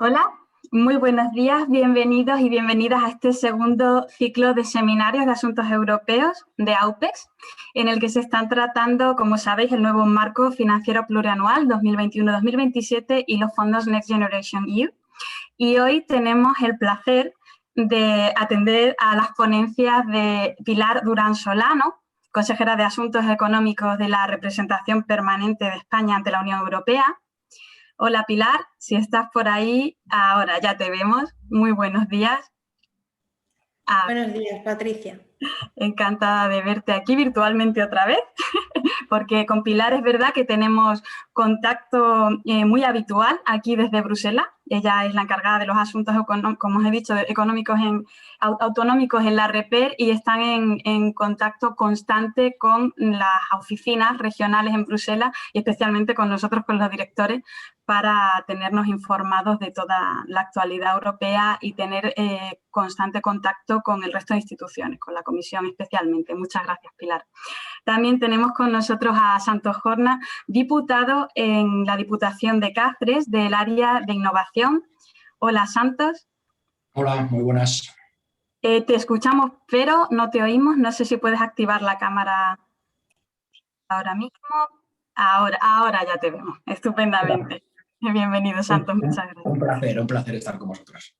Hola, muy buenos días, bienvenidos y bienvenidas a este segundo ciclo de seminarios de asuntos europeos de AUPEX, en el que se están tratando, como sabéis, el nuevo marco financiero plurianual 2021-2027 y los fondos Next Generation EU. Y hoy tenemos el placer de atender a las ponencias de Pilar Durán Solano, consejera de Asuntos Económicos de la Representación Permanente de España ante la Unión Europea. Hola Pilar, si estás por ahí, ahora ya te vemos. Muy buenos días. Buenos días, Patricia. Encantada de verte aquí virtualmente otra vez, porque con Pilar es verdad que tenemos contacto muy habitual aquí desde Bruselas. Ella es la encargada de los asuntos, como os he dicho, autonómicos en la REPER y están en contacto constante con las oficinas regionales en Bruselas y especialmente con nosotros, con los directores, para tenernos informados de toda la actualidad europea y tener constante contacto con el resto de instituciones, con la Comisión especialmente. Muchas gracias, Pilar. También tenemos con nosotros a Santos Horna, diputado en la Diputación de Cáceres del área de innovación. Hola, Santos. Hola, muy buenas. Te escuchamos, pero no te oímos. No sé si puedes activar la cámara ahora mismo. Ahora ya te vemos, estupendamente. Bienvenido, Santos, muchas gracias. Un placer estar con vosotros.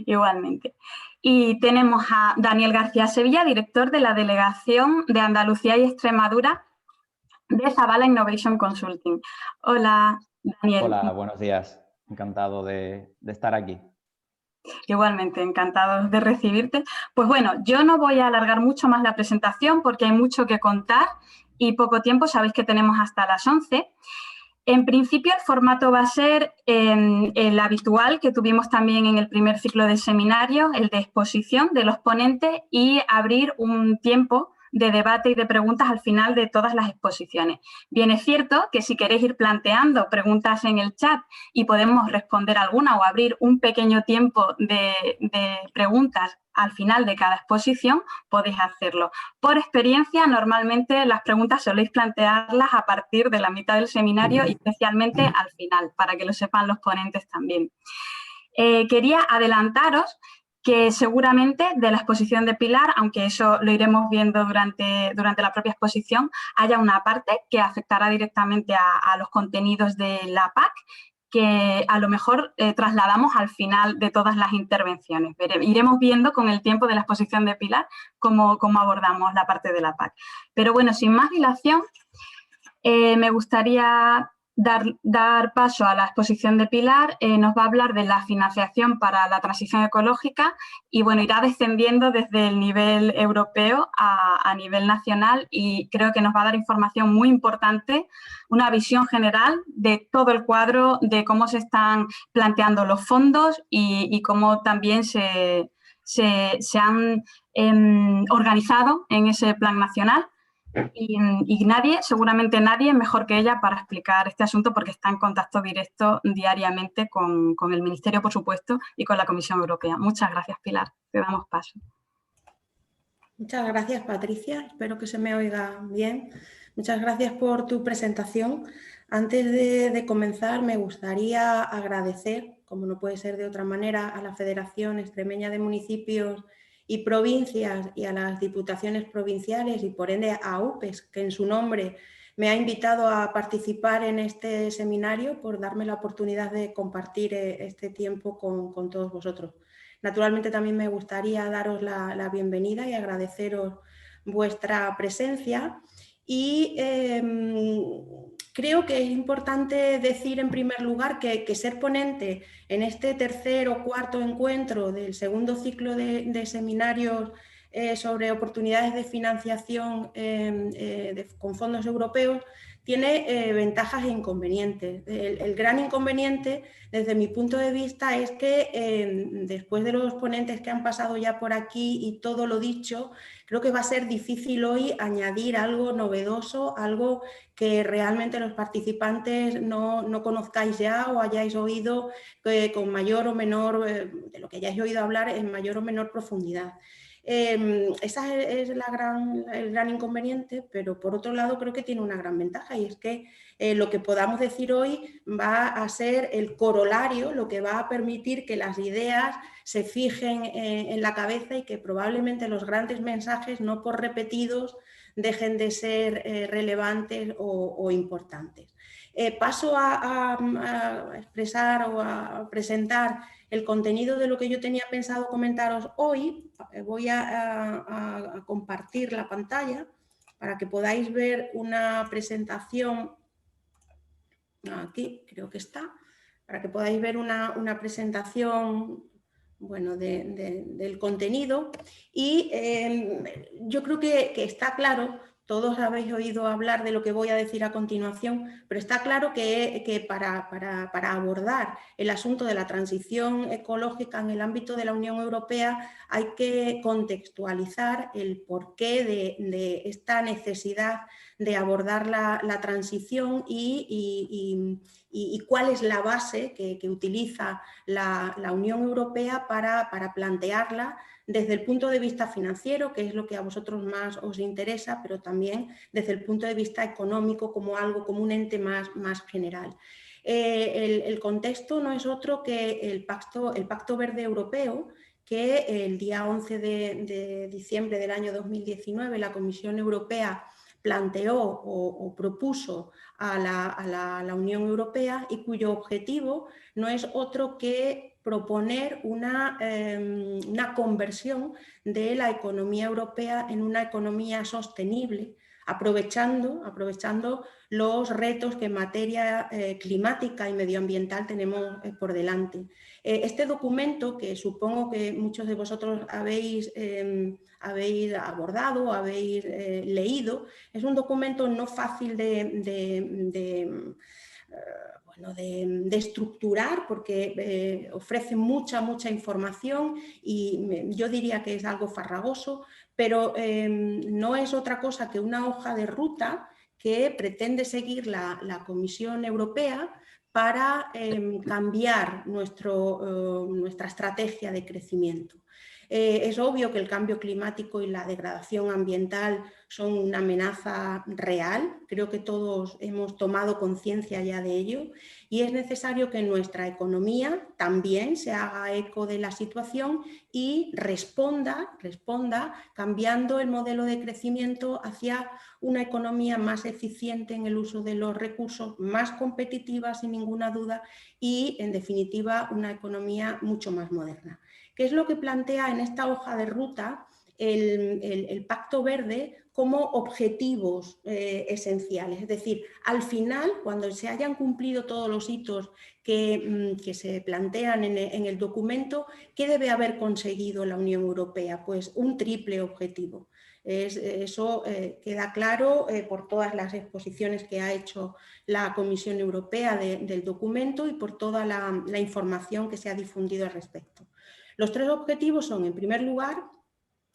Igualmente. Y tenemos a Daniel García Sevilla, director de la Delegación de Andalucía y Extremadura de Zabala Innovation Consulting. Hola, Daniel. Hola, buenos días. Encantado de estar aquí. Igualmente, encantados de recibirte. Pues bueno, yo no voy a alargar mucho más la presentación porque hay mucho que contar y poco tiempo, sabéis que tenemos hasta las 11. En principio, el formato va a ser el habitual que tuvimos también en el primer ciclo de seminarios, el de exposición de los ponentes y abrir un tiempo de debate y de preguntas al final de todas las exposiciones. Bien, es cierto que si queréis ir planteando preguntas en el chat y podemos responder alguna o abrir un pequeño tiempo de preguntas al final de cada exposición, podéis hacerlo. Por experiencia, normalmente las preguntas soléis plantearlas a partir de la mitad del seminario y especialmente al final, para que lo sepan los ponentes también. Quería adelantaros que seguramente de la exposición de Pilar, aunque eso lo iremos viendo durante la propia exposición, haya una parte que afectará directamente a los contenidos de la PAC, que a lo mejor trasladamos al final de todas las intervenciones. Iremos viendo con el tiempo de la exposición de Pilar cómo abordamos la parte de la PAC. Pero bueno, sin más dilación, me gustaría dar paso a la exposición de Pilar. Nos va a hablar de la financiación para la transición ecológica y bueno, irá descendiendo desde el nivel europeo a nivel nacional y creo que nos va a dar información muy importante, una visión general de todo el cuadro de cómo se están planteando los fondos y cómo también se han organizado en ese plan nacional. Y nadie, seguramente nadie, mejor que ella para explicar este asunto porque está en contacto directo diariamente con el Ministerio, por supuesto, y con la Comisión Europea. Muchas gracias, Pilar. Te damos paso. Muchas gracias, Patricia. Espero que se me oiga bien. Muchas gracias por tu presentación. Antes de comenzar, me gustaría agradecer, como no puede ser de otra manera, a la Federación Extremeña de Municipios y Provincias y a las Diputaciones Provinciales y por ende a UPEX, que en su nombre me ha invitado a participar en este seminario por darme la oportunidad de compartir este tiempo con todos vosotros. Naturalmente también me gustaría daros la bienvenida y agradeceros vuestra presencia y creo que es importante decir en primer lugar que ser ponente en este tercer o cuarto encuentro del segundo ciclo de seminarios sobre oportunidades de financiación con fondos europeos tiene ventajas e inconvenientes. El gran inconveniente, desde mi punto de vista, es que después de los ponentes que han pasado ya por aquí y todo lo dicho, creo que va a ser difícil hoy añadir algo novedoso, algo que realmente los participantes no conozcáis ya o hayáis oído con mayor o menor, de lo que hayáis oído hablar en mayor o menor profundidad. Esa es el gran inconveniente, pero por otro lado creo que tiene una gran ventaja, y es que lo que podamos decir hoy va a ser el corolario, lo que va a permitir que las ideas se fijen en la cabeza y que probablemente los grandes mensajes, no por repetidos, dejen de ser relevantes o importantes. Paso a expresar o a presentar el contenido de lo que yo tenía pensado comentaros hoy. Voy a compartir la pantalla para que podáis ver una presentación. Aquí creo que está, para que podáis ver una presentación, bueno, del contenido. Y yo creo que está claro, todos habéis oído hablar de lo que voy a decir a continuación, pero está claro que para abordar el asunto de la transición ecológica en el ámbito de la Unión Europea hay que contextualizar el porqué de esta necesidad de abordar la transición y cuál es la base que utiliza la Unión Europea para plantearla desde el punto de vista financiero, que es lo que a vosotros más os interesa, pero también desde el punto de vista económico como algo, como un ente más general. El contexto no es otro que el Pacto Verde Europeo, que el día 11 de diciembre del año 2019 la Comisión Europea planteó o propuso a la Unión Europea, y cuyo objetivo no es otro que proponer una conversión de la economía europea en una economía sostenible, aprovechando los retos que en materia climática y medioambiental tenemos por delante. Este documento, que supongo que muchos de vosotros habéis abordado, habéis leído, es un documento no fácil de estructurar, porque ofrece mucha información y yo diría que es algo farragoso, pero no es otra cosa que una hoja de ruta que pretende seguir la Comisión Europea para cambiar nuestra estrategia de crecimiento. Es obvio que el cambio climático y la degradación ambiental son una amenaza real, creo que todos hemos tomado conciencia ya de ello, y es necesario que nuestra economía también se haga eco de la situación y responda cambiando el modelo de crecimiento hacia una economía más eficiente en el uso de los recursos, más competitiva sin ninguna duda, y en definitiva una economía mucho más moderna. ¿Qué es lo que plantea en esta hoja de ruta el Pacto Verde como objetivos esenciales? Es decir, al final, cuando se hayan cumplido todos los hitos que se plantean en el documento, ¿qué debe haber conseguido la Unión Europea? Pues un triple objetivo. Eso queda claro por todas las exposiciones que ha hecho la Comisión Europea del documento y por toda la información que se ha difundido al respecto. Los tres objetivos son, en primer lugar,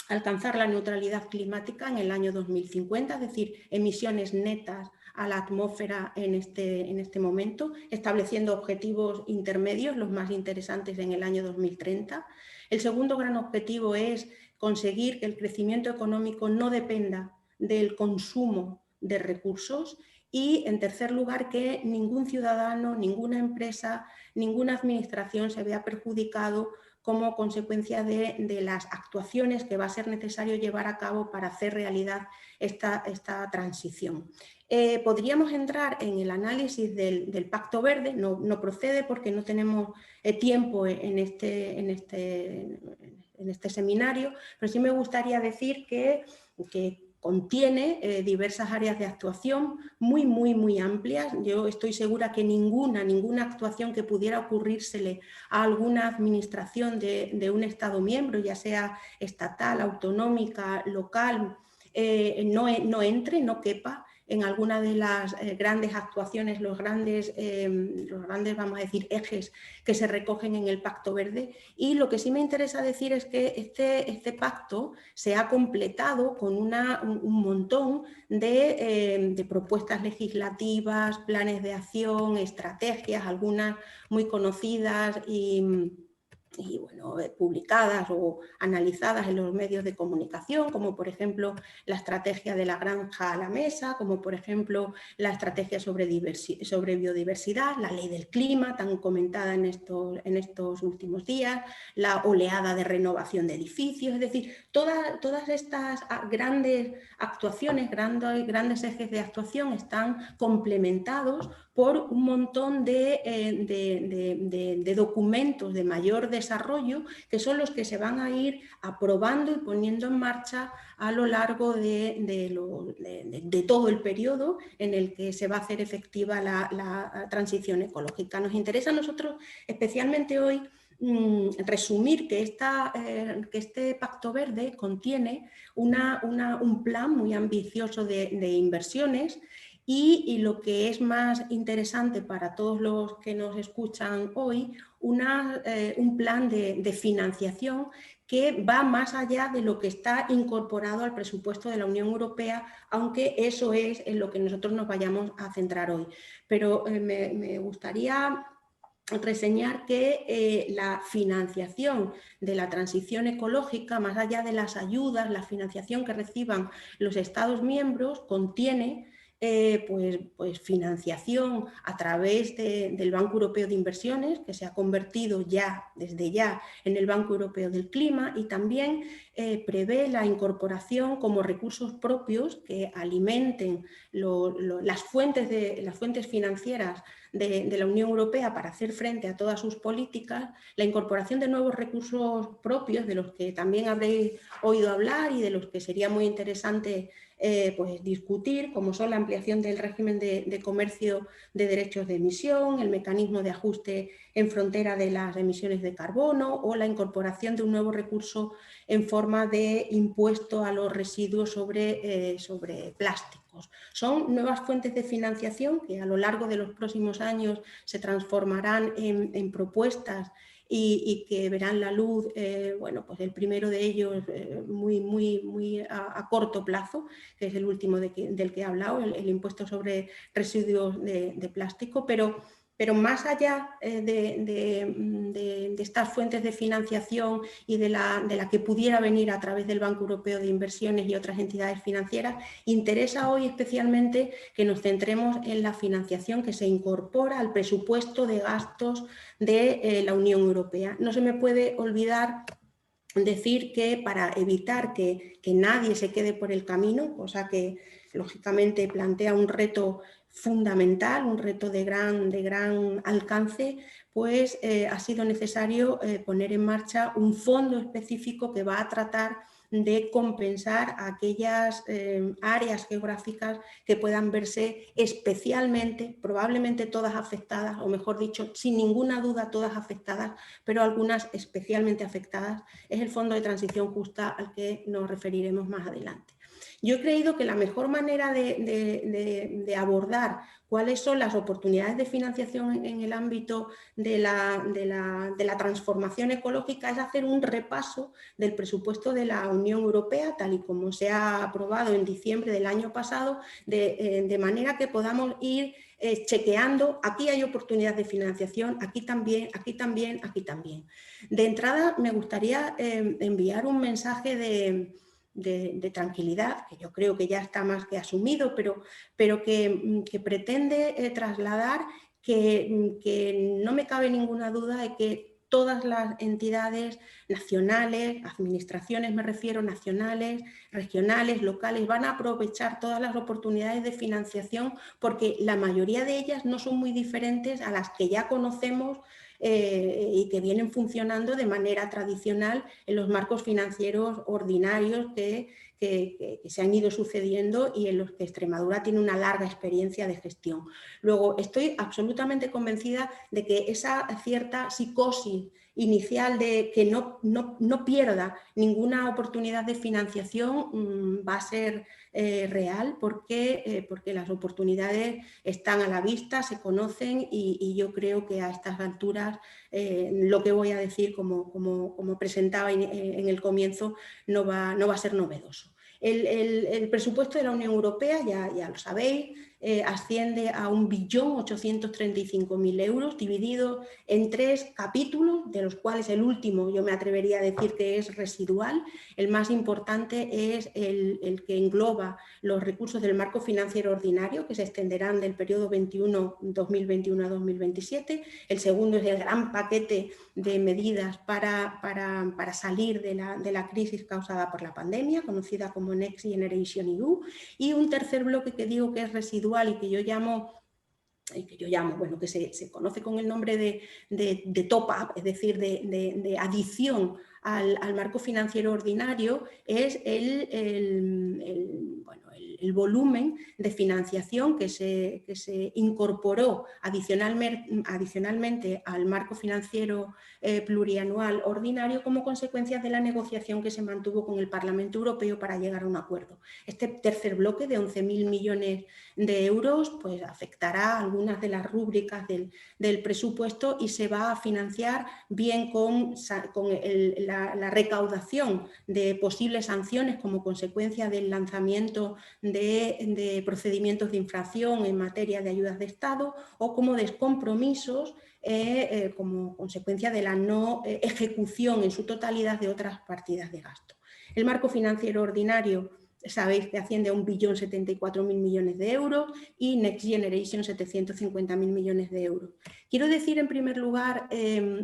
alcanzar la neutralidad climática en el año 2050, es decir, emisiones netas a la atmósfera en este momento, estableciendo objetivos intermedios, los más interesantes en el año 2030. El segundo gran objetivo es conseguir que el crecimiento económico no dependa del consumo de recursos. Y, en tercer lugar, que ningún ciudadano, ninguna empresa, ninguna administración se vea perjudicado como consecuencia de las actuaciones que va a ser necesario llevar a cabo para hacer realidad esta transición. Podríamos entrar en el análisis del Pacto Verde, no procede porque no tenemos tiempo en este seminario, pero sí me gustaría decir que contiene diversas áreas de actuación muy amplias. Yo estoy segura que ninguna actuación que pudiera ocurrírsele a alguna administración de un Estado miembro, ya sea estatal, autonómica, local, no quepa en alguna de las grandes actuaciones, los grandes, vamos a decir, ejes que se recogen en el Pacto Verde. Y lo que sí me interesa decir es que este pacto se ha completado con un montón de propuestas legislativas, planes de acción, estrategias, algunas muy conocidas y y bueno, publicadas o analizadas en los medios de comunicación, como por ejemplo la estrategia de la granja a la mesa, como por ejemplo la estrategia sobre biodiversidad, la ley del clima tan comentada en estos últimos días, la oleada de renovación de edificios, es decir, todas estas grandes actuaciones, grandes ejes de actuación están complementados por un montón de documentos de mayor desarrollo, que son los que se van a ir aprobando y poniendo en marcha a lo largo de todo el periodo en el que se va a hacer efectiva la transición ecológica. Nos interesa a nosotros, especialmente hoy, resumir que este Pacto Verde contiene un plan muy ambicioso de inversiones. Y lo que es más interesante para todos los que nos escuchan hoy, un plan de financiación que va más allá de lo que está incorporado al presupuesto de la Unión Europea, aunque eso es en lo que nosotros nos vayamos a centrar hoy. Pero me gustaría reseñar que la financiación de la transición ecológica, más allá de las ayudas, la financiación que reciban los Estados miembros, contiene pues financiación a través del Banco Europeo de Inversiones, que se ha convertido desde ya en el Banco Europeo del Clima, y también prevé la incorporación como recursos propios que alimenten las fuentes financieras de la Unión Europea para hacer frente a todas sus políticas, la incorporación de nuevos recursos propios, de los que también habréis oído hablar y de los que sería muy interesante pues discutir, como son la ampliación del régimen de comercio de derechos de emisión, el mecanismo de ajuste en frontera de las emisiones de carbono o la incorporación de un nuevo recurso en forma de impuesto a los residuos sobre plásticos. Son nuevas fuentes de financiación que a lo largo de los próximos años se transformarán en propuestas y que verán la luz, bueno, pues el primero de ellos muy a corto plazo, que es el último del que he hablado, el impuesto sobre residuos de plástico, pero más allá de estas fuentes de financiación y de la que pudiera venir a través del Banco Europeo de Inversiones y otras entidades financieras, interesa hoy especialmente que nos centremos en la financiación que se incorpora al presupuesto de gastos de la Unión Europea. No se me puede olvidar decir que para evitar que nadie se quede por el camino, cosa que lógicamente plantea un reto fundamental, un reto de gran alcance, pues ha sido necesario poner en marcha un fondo específico que va a tratar de compensar aquellas áreas geográficas que puedan verse especialmente, probablemente todas afectadas, o mejor dicho, sin ninguna duda todas afectadas, pero algunas especialmente afectadas. Es el Fondo de Transición Justa al que nos referiremos más adelante. Yo he creído que la mejor manera de abordar cuáles son las oportunidades de financiación en el ámbito de la transformación ecológica es hacer un repaso del presupuesto de la Unión Europea, tal y como se ha aprobado en diciembre del año pasado, de manera que podamos ir chequeando, aquí hay oportunidades de financiación, aquí también, aquí también, aquí también. De entrada, me gustaría enviar un mensaje de tranquilidad, que yo creo que ya está más que asumido, pero que pretende trasladar que no me cabe ninguna duda de que todas las entidades nacionales, administraciones me refiero, nacionales, regionales, locales, van a aprovechar todas las oportunidades de financiación porque la mayoría de ellas no son muy diferentes a las que ya conocemos y que vienen funcionando de manera tradicional en los marcos financieros ordinarios que se han ido sucediendo y en los que Extremadura tiene una larga experiencia de gestión. Luego, estoy absolutamente convencida de que esa cierta psicosis inicial de que no pierda ninguna oportunidad de financiación va a ser real porque las oportunidades están a la vista, se conocen y yo creo que a estas alturas lo que voy a decir, como presentaba en el comienzo, no va a ser novedoso. El presupuesto de la Unión Europea, ya lo sabéis, asciende a 1.835.000 euros, dividido en 3 capítulos, de los cuales el último yo me atrevería a decir que es residual. El más importante es el que engloba los recursos del marco financiero ordinario, que se extenderán del periodo 2021 a 2027. El segundo es el gran paquete de medidas para salir de la crisis causada por la pandemia, conocida como Next Generation EU, y un tercer bloque que digo que es residual y que yo llamo, bueno, que se conoce con el nombre de top-up, es decir, de adición al marco financiero ordinario, es el volumen de financiación que se incorporó adicionalmente al marco financiero plurianual ordinario como consecuencia de la negociación que se mantuvo con el Parlamento Europeo para llegar a un acuerdo. Este tercer bloque de 11.000 millones de euros pues afectará a algunas de las rúbricas del presupuesto y se va a financiar bien con la recaudación de posibles sanciones como consecuencia del lanzamiento de procedimientos de infracción en materia de ayudas de Estado o como descompromisos como consecuencia de la no ejecución en su totalidad de otras partidas de gasto. El marco financiero ordinario, sabéis que asciende a 1.074.000 millones de euros y Next Generation 750.000 millones de euros. Quiero decir en primer lugar,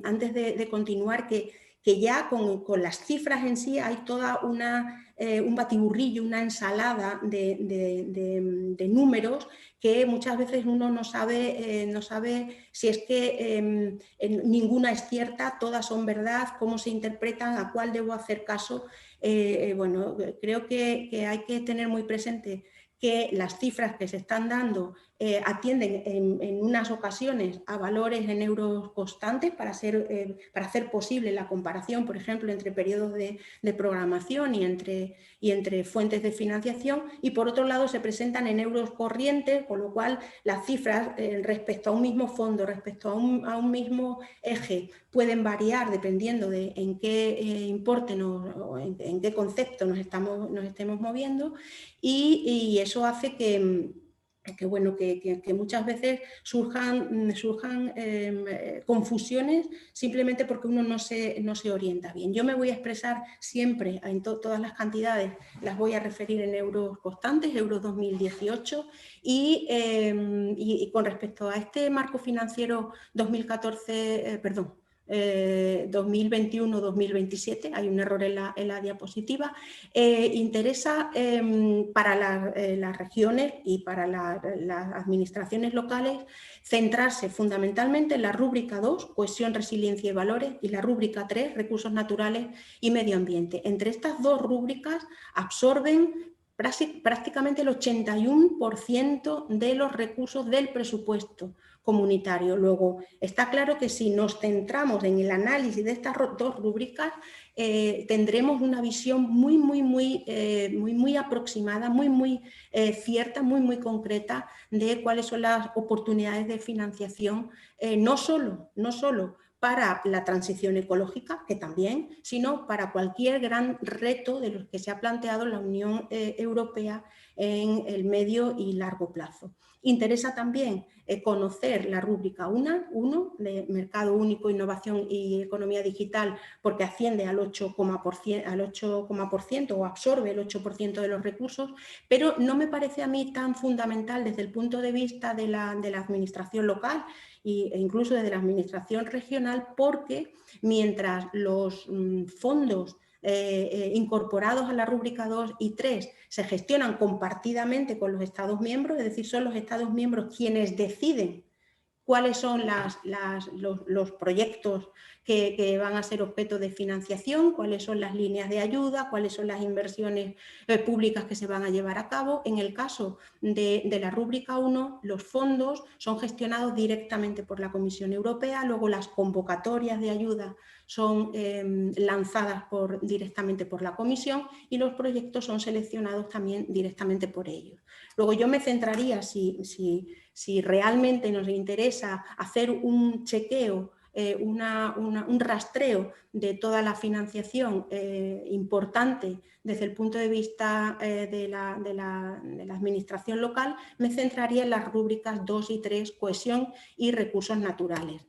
antes de continuar, que ya con las cifras en sí hay toda un batiburrillo, una ensalada de números que muchas veces uno no sabe si es que ninguna es cierta, todas son verdad, cómo se interpretan, a cuál debo hacer caso. Bueno, creo que hay que tener muy presente que las cifras que se están dando atienden en unas ocasiones a valores en euros constantes para hacer posible la comparación, por ejemplo, entre periodos de programación y entre fuentes de financiación, y por otro lado se presentan en euros corrientes, con lo cual las cifras respecto a un mismo fondo, respecto a un mismo eje, pueden variar dependiendo de en qué importe o en qué concepto nos estemos moviendo, y eso hace que muchas veces surjan confusiones simplemente porque uno no se orienta bien. Yo me voy a expresar siempre en todas las cantidades, las voy a referir en euros constantes, euros 2018, y con respecto a este marco financiero 2021-2027, hay un error en la diapositiva, interesa para las regiones y para las administraciones locales centrarse fundamentalmente en la rúbrica 2, cohesión, resiliencia y valores, y la rúbrica 3, recursos naturales y medio ambiente. Entre estas dos rúbricas absorben prácticamente el 81% de los recursos del presupuesto comunitario. Luego, está claro que si nos centramos en el análisis de estas dos rúbricas, tendremos una visión muy aproximada, muy cierta, muy concreta de cuáles son las oportunidades de financiación, no solo para la transición ecológica, que también, sino para cualquier gran reto de los que se ha planteado la Unión Europea en el medio y largo plazo. Interesa también conocer la rúbrica 1 de Mercado Único, Innovación y Economía Digital, porque asciende al 8% o absorbe el 8% de los recursos, pero no me parece a mí tan fundamental desde el punto de vista de la administración local e incluso desde la administración regional, porque mientras los fondos incorporados a la rúbrica 2 y 3 se gestionan compartidamente con los Estados miembros, es decir, son los Estados miembros quienes deciden cuáles son los proyectos que van a ser objeto de financiación, cuáles son las líneas de ayuda, cuáles son las inversiones públicas que se van a llevar a cabo. En el caso de la rúbrica 1, los fondos son gestionados directamente por la Comisión Europea, luego las convocatorias de ayuda son lanzadas directamente por la Comisión y los proyectos son seleccionados también directamente por ellos. Luego yo me centraría, si realmente nos interesa hacer un chequeo un rastreo de toda la financiación importante desde el punto de vista de la administración local, me centraría en las rúbricas 2 y 3, cohesión y recursos naturales.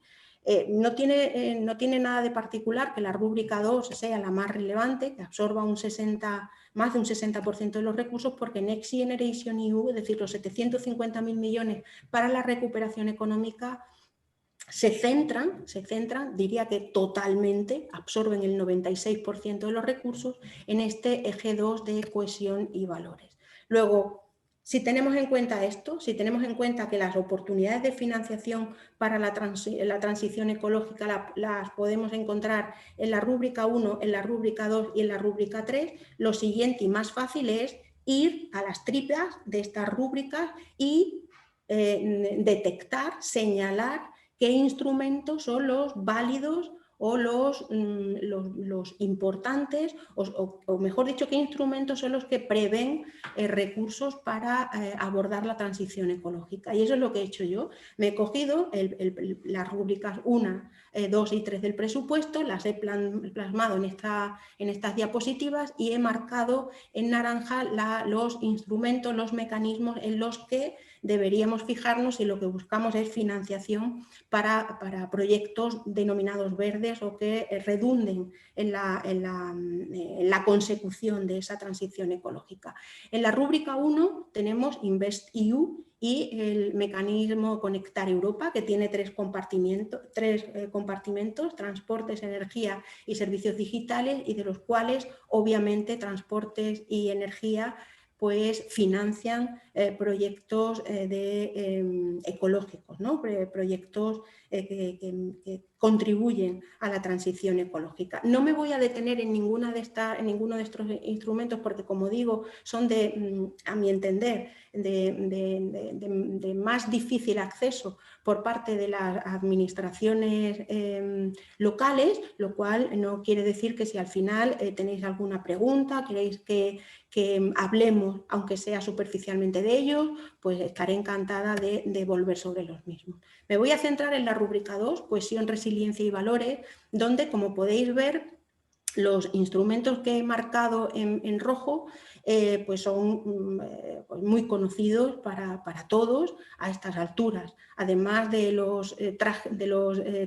No tiene nada de particular que la rúbrica 2 sea la más relevante, que absorba más de un 60% de los recursos, porque Next Generation EU, es decir, los 750.000 millones para la recuperación económica, se centran, diría que totalmente, absorben el 96% de los recursos en este eje 2 de cohesión y valores. Luego, si tenemos en cuenta esto, si tenemos en cuenta que las oportunidades de financiación para la transición ecológica las podemos encontrar en la rúbrica 1, en la rúbrica 2 y en la rúbrica 3, lo siguiente y más fácil es ir a las tripas de estas rúbricas y detectar, señalar qué instrumentos son los válidos o los importantes, o mejor dicho, qué instrumentos son los que prevén recursos para abordar la transición ecológica. Y eso es lo que he hecho yo. Me he cogido las rúbricas 1, 2 y 3 del presupuesto, las he plasmado en estas diapositivas y he marcado en naranja los instrumentos, los mecanismos en los que deberíamos fijarnos, y lo que buscamos es financiación para proyectos denominados verdes o que redunden en la consecución de esa transición ecológica. En la rúbrica 1 tenemos InvestEU y el mecanismo Conectar Europa, que tiene tres compartimentos, transportes, energía y servicios digitales, y de los cuales obviamente transportes y energía pues financian proyectos ecológicos, ¿no? Proyectos que contribuyen a la transición ecológica. No me voy a detener en ninguno de estos instrumentos porque, como digo, son a mi entender, de más difícil acceso por parte de las administraciones locales, lo cual no quiere decir que si al final tenéis alguna pregunta, queréis que hablemos, aunque sea superficialmente, de ellos, pues estaré encantada de volver sobre los mismos. Me voy a centrar en la rúbrica 2, cohesión, resiliencia y valores, donde, como podéis ver, los instrumentos que he marcado en rojo pues son pues muy conocidos para todos a estas alturas. Además de los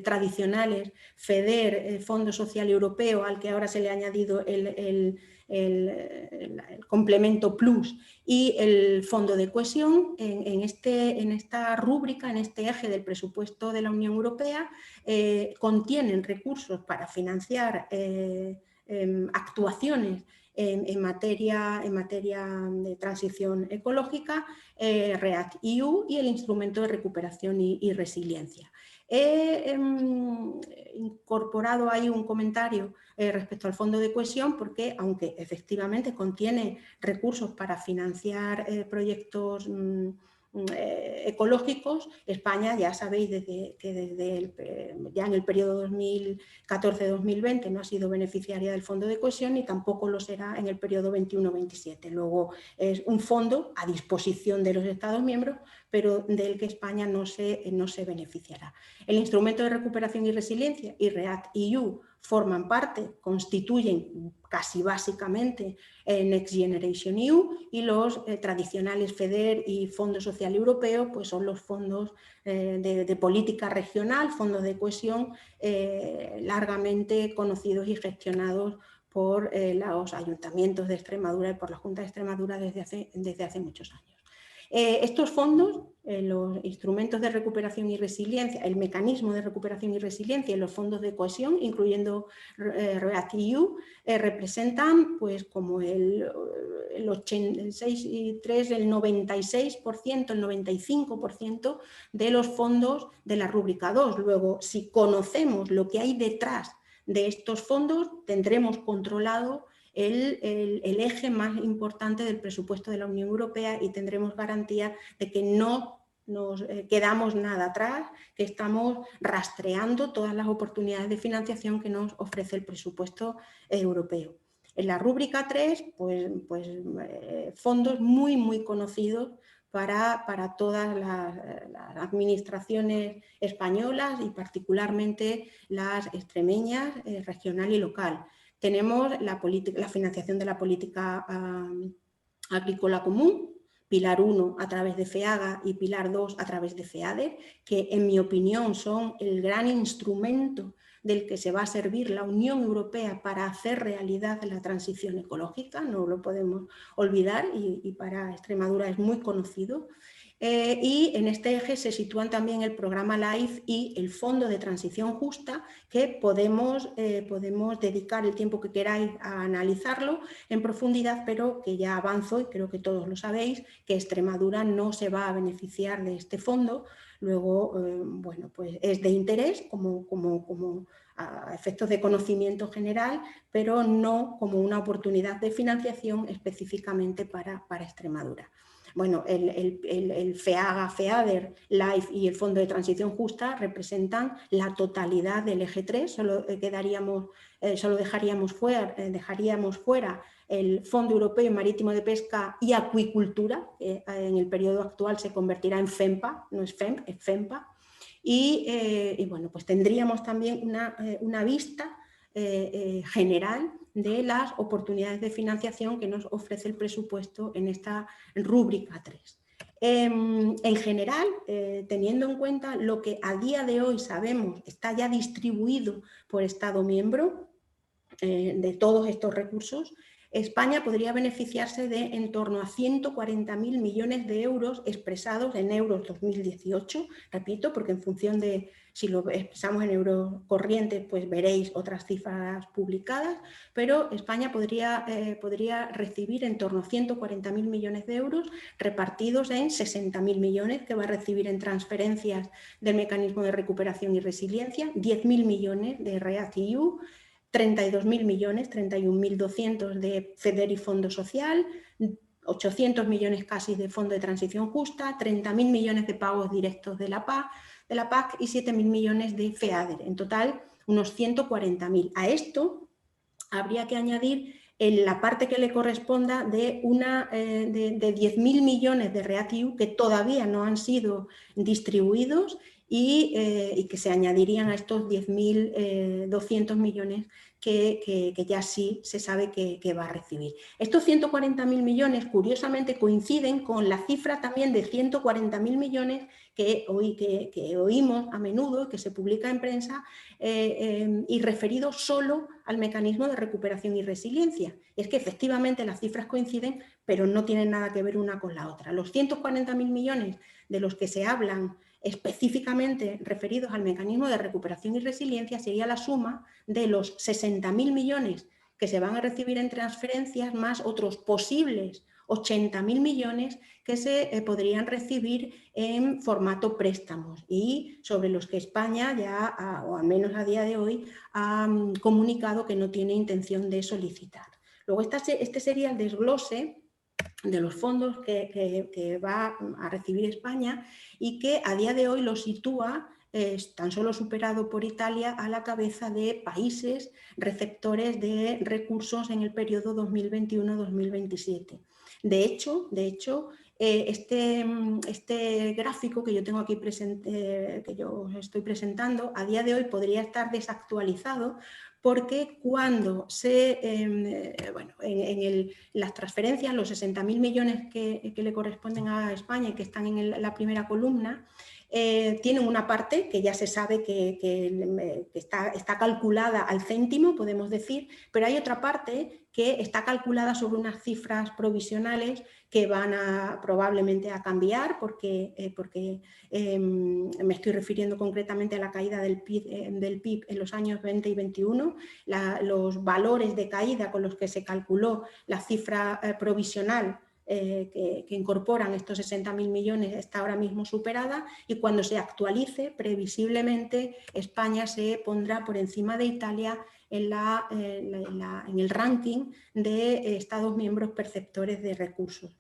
tradicionales FEDER, Fondo Social Europeo, al que ahora se le ha añadido el complemento plus, y el fondo de cohesión, en esta rúbrica, en este eje del presupuesto de la Unión Europea, contienen recursos para financiar actuaciones en materia de transición ecológica, REACT-EU y el instrumento de recuperación y resiliencia. He incorporado ahí un comentario respecto al fondo de cohesión, porque aunque efectivamente contiene recursos para financiar proyectos ecológicos, España, ya sabéis, ya en el periodo 2014-2020 no ha sido beneficiaria del fondo de cohesión y tampoco lo será en el periodo 21-27. Luego es un fondo a disposición de los Estados miembros, pero del que España no se beneficiará. El instrumento de recuperación y resiliencia y REACT-EU forman parte, constituyen casi básicamente Next Generation EU, y los tradicionales FEDER y Fondo Social Europeo pues son los fondos de política regional, fondos de cohesión largamente conocidos y gestionados por los ayuntamientos de Extremadura y por la Junta de Extremadura desde hace muchos años. Estos fondos, los instrumentos de recuperación y resiliencia, el mecanismo de recuperación y resiliencia y los fondos de cohesión, incluyendo REACT-EU, representan pues como el 86,3%, el 96%, el 95% de los fondos de la rúbrica 2. Luego, si conocemos lo que hay detrás de estos fondos, tendremos controlado el eje más importante del presupuesto de la Unión Europea y tendremos garantía de que no nos quedamos nada atrás, que estamos rastreando todas las oportunidades de financiación que nos ofrece el presupuesto europeo. En la rúbrica 3, pues fondos muy conocidos para todas las administraciones españolas y particularmente las extremeñas, regional y local. Tenemos la financiación de la política agrícola común, Pilar 1 a través de FEAGA y Pilar 2 a través de FEADER, que en mi opinión son el gran instrumento del que se va a servir la Unión Europea para hacer realidad la transición ecológica, no lo podemos olvidar y para Extremadura es muy conocido. Y en este eje se sitúan también el programa LIFE y el Fondo de Transición Justa, que podemos dedicar el tiempo que queráis a analizarlo en profundidad, pero que ya avanzo, y creo que todos lo sabéis, que Extremadura no se va a beneficiar de este fondo. Luego, bueno, pues es de interés como a efectos de conocimiento general, pero no como una oportunidad de financiación específicamente para Extremadura. Bueno, el FEAGA, FEADER, LIFE y el Fondo de Transición Justa representan la totalidad del eje 3, solo dejaríamos fuera el Fondo Europeo Marítimo de Pesca y Acuicultura, que en el periodo actual se convertirá en FEMPA, no es FEMP, es FEMPA, y bueno, pues tendríamos también una vista general de las oportunidades de financiación que nos ofrece el presupuesto en esta rúbrica 3. En general, teniendo en cuenta lo que a día de hoy sabemos está ya distribuido por Estado miembro de todos estos recursos, España podría beneficiarse de en torno a 140.000 millones de euros expresados en euros 2018, repito, porque en función de si lo expresamos en euros corrientes, pues veréis otras cifras publicadas, pero España podría recibir en torno a 140.000 millones de euros repartidos en 60.000 millones que va a recibir en transferencias del Mecanismo de Recuperación y Resiliencia, 10.000 millones de REACT-EU, 32.000 millones, 31.200 de FEDER y Fondo Social, 800 millones casi de Fondo de Transición Justa, 30.000 millones de pagos directos de la PAC y 7.000 millones de FEADER. En total, unos 140.000. A esto habría que añadir en la parte que le corresponda de 10.000 millones de REACT-EU que todavía no han sido distribuidos y que se añadirían a estos 10.200 millones que ya sí se sabe que va a recibir. Estos 140.000 millones curiosamente coinciden con la cifra también de 140.000 millones que oímos a menudo y que se publica en prensa y referido solo al Mecanismo de Recuperación y Resiliencia. Es que efectivamente las cifras coinciden, pero no tienen nada que ver una con la otra. Los 140.000 millones de los que se hablan específicamente referidos al Mecanismo de Recuperación y Resiliencia sería la suma de los 60.000 millones que se van a recibir en transferencias más otros posibles 80.000 millones que se podrían recibir en formato préstamos y sobre los que España ya, o al menos a día de hoy, ha comunicado que no tiene intención de solicitar. Luego este sería el desglose de los fondos que va a recibir España y que a día de hoy lo sitúa tan solo superado por Italia a la cabeza de países receptores de recursos en el periodo 2021-2027. De hecho, este gráfico que yo tengo aquí presente, que yo estoy presentando, a día de hoy podría estar desactualizado porque cuando las transferencias, los 60.000 millones que le corresponden a España y que están en la primera columna, tienen una parte que ya se sabe que está calculada al céntimo, podemos decir, pero hay otra parte que está calculada sobre unas cifras provisionales que van probablemente a cambiar porque me estoy refiriendo concretamente a la caída del PIB en los años 20 y 21, los valores de caída con los que se calculó la cifra provisional que incorporan estos 60.000 millones está ahora mismo superada y cuando se actualice, previsiblemente España se pondrá por encima de Italia en el ranking de Estados miembros perceptores de recursos.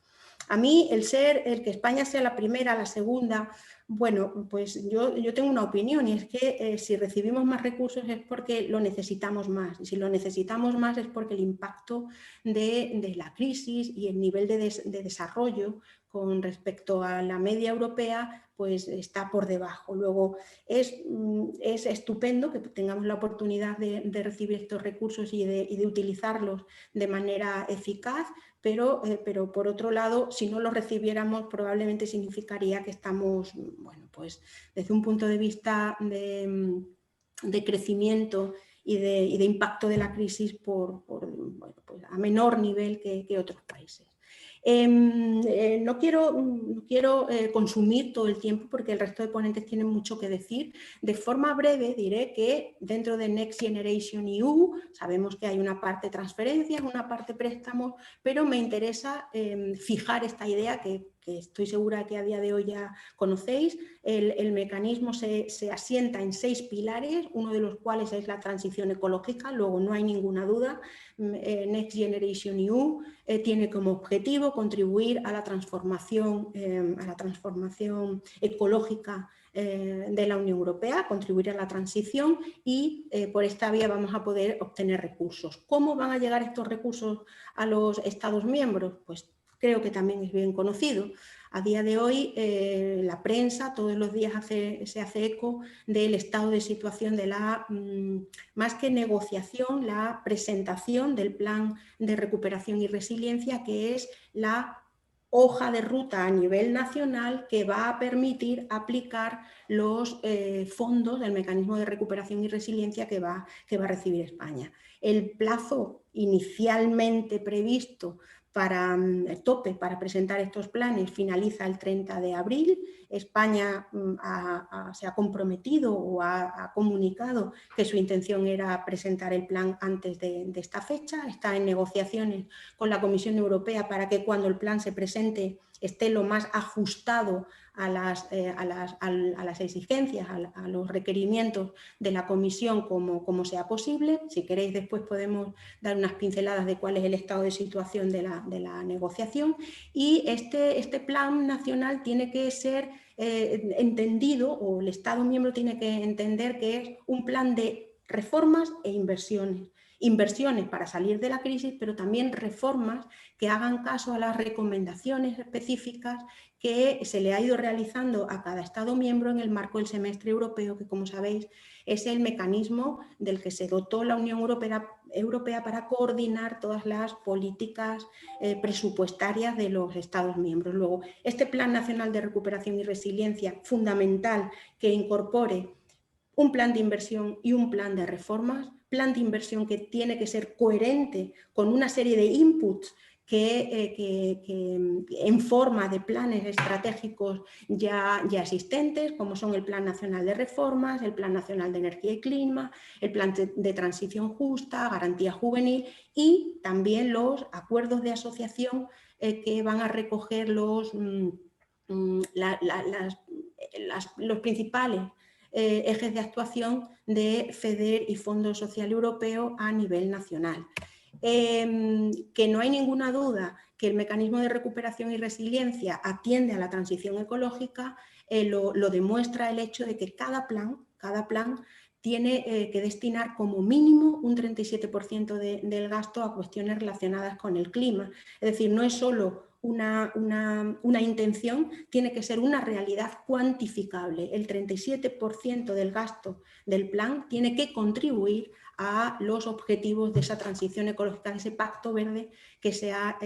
A mí el que España sea la primera, la segunda, bueno, pues yo tengo una opinión y es que si recibimos más recursos es porque lo necesitamos más y si lo necesitamos más es porque el impacto de la crisis y el nivel de desarrollo con respecto a la media europea, pues está por debajo. Luego es estupendo que tengamos la oportunidad de recibir estos recursos y de utilizarlos de manera eficaz, pero por otro lado, si no los recibiéramos, probablemente significaría que estamos, bueno, pues desde un punto de vista de crecimiento y de impacto de la crisis bueno, pues a menor nivel que otros países. No quiero consumir todo el tiempo porque el resto de ponentes tienen mucho que decir. De forma breve diré que dentro de Next Generation EU sabemos que hay una parte transferencias, una parte préstamos, pero me interesa fijar esta idea que estoy segura que a día de hoy ya conocéis. El mecanismo se asienta en 6 pilares, uno de los cuales es la transición ecológica. Luego no hay ninguna duda, Next Generation EU tiene como objetivo contribuir a la transformación ecológica de la Unión Europea, contribuir a la transición y por esta vía vamos a poder obtener recursos. ¿Cómo van a llegar estos recursos a los Estados miembros? Pues creo que también es bien conocido. A día de hoy la prensa todos los días se hace eco del estado de situación de la, más que negociación, la presentación del plan de recuperación y resiliencia, que es la hoja de ruta a nivel nacional que va a permitir aplicar los fondos del mecanismo de recuperación y resiliencia que va a recibir España. El plazo inicialmente previsto para el tope para presentar estos planes finaliza el 30 de abril. España se ha comprometido o ha comunicado que su intención era presentar el plan antes de esta fecha. Está en negociaciones con la Comisión Europea para que cuando el plan se presente esté lo más ajustado a las exigencias, a los requerimientos de la Comisión como sea posible. Si queréis después podemos dar unas pinceladas de cuál es el estado de situación de la negociación. Y este plan nacional tiene que ser entendido, o el Estado miembro tiene que entender que es un plan de reformas e inversiones. Inversiones para salir de la crisis, pero también reformas que hagan caso a las recomendaciones específicas que se le ha ido realizando a cada Estado miembro en el marco del semestre europeo, que como sabéis es el mecanismo del que se dotó la Unión Europea para coordinar todas las políticas presupuestarias de los Estados miembros. Luego, este Plan Nacional de Recuperación y Resiliencia, fundamental que incorpore un plan de inversión y un plan de reformas, plan de inversión que tiene que ser coherente con una serie de inputs que en forma de planes estratégicos ya existentes, como son el Plan Nacional de Reformas, el Plan Nacional de Energía y Clima, el Plan de Transición Justa, Garantía Juvenil y también los acuerdos de asociación que van a recoger los principales ejes de actuación de FEDER y Fondo Social Europeo a nivel nacional. Que no hay ninguna duda que el mecanismo de recuperación y resiliencia atiende a la transición ecológica, lo demuestra el hecho de que cada plan tiene que destinar como mínimo un 37% del gasto a cuestiones relacionadas con el clima. Es decir, no es solo una intención, tiene que ser una realidad cuantificable. El 37% del gasto del plan tiene que contribuir a los objetivos de esa transición ecológica, de ese pacto verde que se ha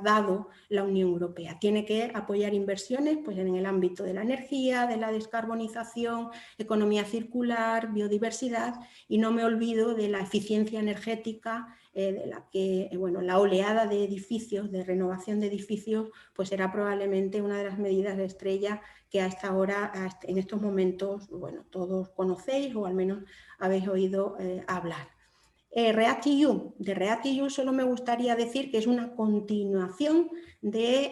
dado la Unión Europea. Tiene que apoyar inversiones pues, en el ámbito de la energía, de la descarbonización, economía circular, biodiversidad, y no me olvido de la eficiencia energética, de la que la oleada de edificios, de renovación de edificios, pues será probablemente una de las medidas de estrella que hasta ahora, en estos momentos, todos conocéis o al menos habéis oído hablar. REACT-EU. De REACT-EU solo me gustaría decir que es una continuación del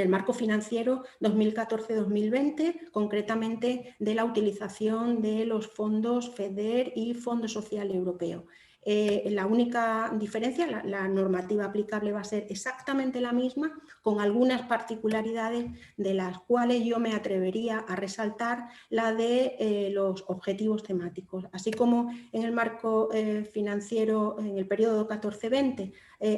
marco financiero 2014-2020, concretamente de la utilización de los fondos FEDER y Fondo Social Europeo. La única diferencia, la normativa aplicable va a ser exactamente la misma, con algunas particularidades de las cuales yo me atrevería a resaltar la de los objetivos temáticos. Así como en el marco financiero, en el periodo 14-20,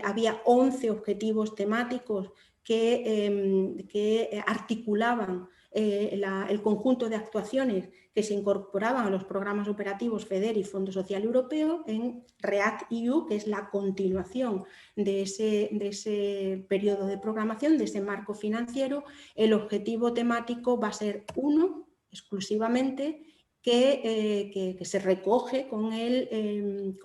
había 11 objetivos temáticos que articulaban el conjunto de actuaciones que se incorporaban a los programas operativos FEDER y Fondo Social Europeo en REACT-EU, que es la continuación de ese periodo de programación, de ese marco financiero. El objetivo temático va a ser uno, exclusivamente, que se recoge con el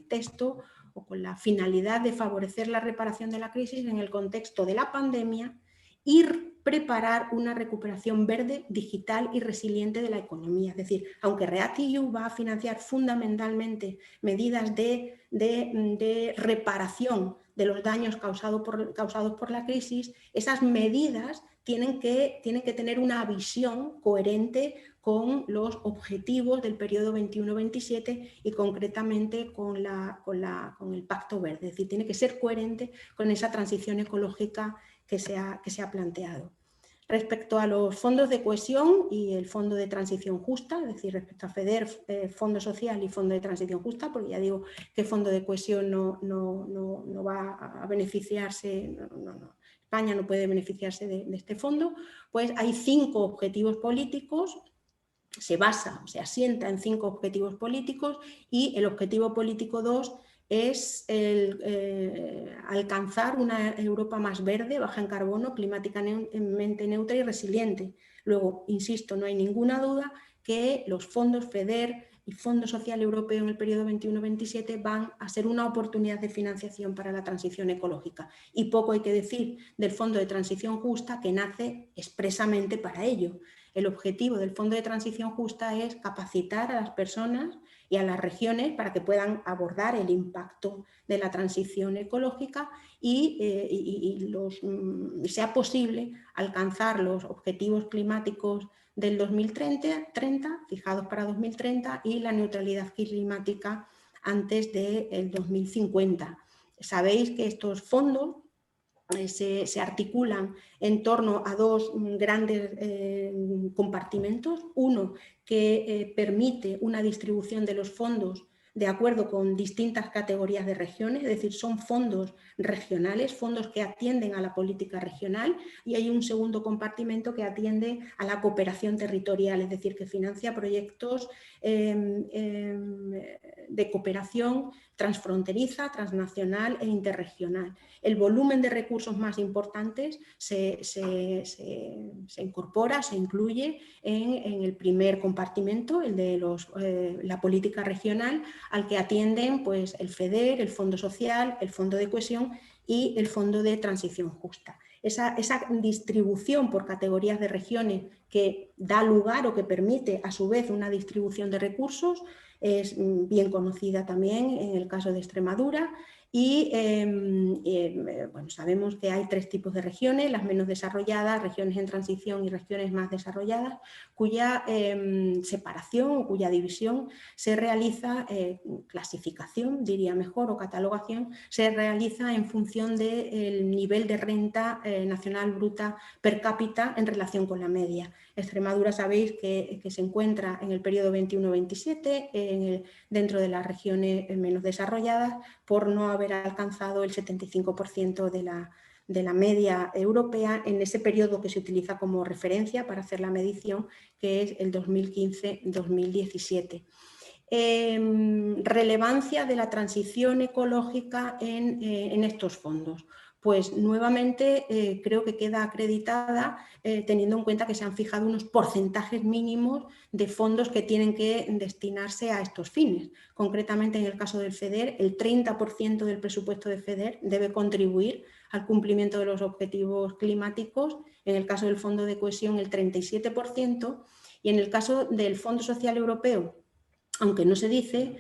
texto o con la finalidad de favorecer la reparación de la crisis en el contexto de la pandemia y preparar una recuperación verde, digital y resiliente de la economía. Es decir, aunque REACT-EU va a financiar fundamentalmente medidas de reparación de los daños causados por la crisis, esas medidas tienen que tener una visión coherente con los objetivos del periodo 21-27 y concretamente con el Pacto Verde. Es decir, tiene que ser coherente con esa transición ecológica que se ha planteado. Respecto a los fondos de cohesión y el Fondo de Transición Justa, es decir, respecto a FEDER, Fondo Social y Fondo de Transición Justa, porque ya digo que Fondo de Cohesión no va a beneficiarse, España no puede beneficiarse de este fondo, pues hay 5 objetivos políticos, se asienta en 5 objetivos políticos y el objetivo político 2 es alcanzar una Europa más verde, baja en carbono, climáticamente neutra y resiliente. Luego, insisto, no hay ninguna duda que los fondos FEDER y Fondo Social Europeo en el periodo 21-27 van a ser una oportunidad de financiación para la transición ecológica. Y poco hay que decir del Fondo de Transición Justa, que nace expresamente para ello. El objetivo del Fondo de Transición Justa es capacitar a las personas y a las regiones para que puedan abordar el impacto de la transición ecológica y sea posible alcanzar los objetivos climáticos del 2030, fijados para 2030, y la neutralidad climática antes del 2050. Sabéis que estos fondos se articulan en torno a 2 grandes compartimentos. Uno que permite una distribución de los fondos de acuerdo con distintas categorías de regiones, es decir, son fondos regionales, fondos que atienden a la política regional, y hay un segundo compartimento que atiende a la cooperación territorial, es decir, que financia proyectos de cooperación transfronteriza, transnacional e interregional. El volumen de recursos más importantes se incorpora, se incluye en el primer compartimento, el de la política regional, al que atienden pues, el FEDER, el Fondo Social, el Fondo de Cohesión y el Fondo de Transición Justa. Esa distribución por categorías de regiones que da lugar o que permite a su vez una distribución de recursos es bien conocida también en el caso de Extremadura. Y bueno, sabemos que hay 3 tipos de regiones, las menos desarrolladas, regiones en transición y regiones más desarrolladas, cuya separación o cuya división se realiza, clasificación diría mejor, o catalogación, se realiza en función del nivel de renta nacional bruta per cápita en relación con la media. Extremadura sabéis que se encuentra en el periodo 21-27 dentro de las regiones menos desarrolladas por no haber alcanzado el 75% de la media europea en ese periodo que se utiliza como referencia para hacer la medición, que es el 2015-2017. Relevancia de la transición ecológica en estos fondos. Pues nuevamente creo que queda acreditada teniendo en cuenta que se han fijado unos porcentajes mínimos de fondos que tienen que destinarse a estos fines. Concretamente en el caso del FEDER, el 30% del presupuesto de FEDER debe contribuir al cumplimiento de los objetivos climáticos, en el caso del Fondo de Cohesión el 37% y en el caso del Fondo Social Europeo, aunque no se dice,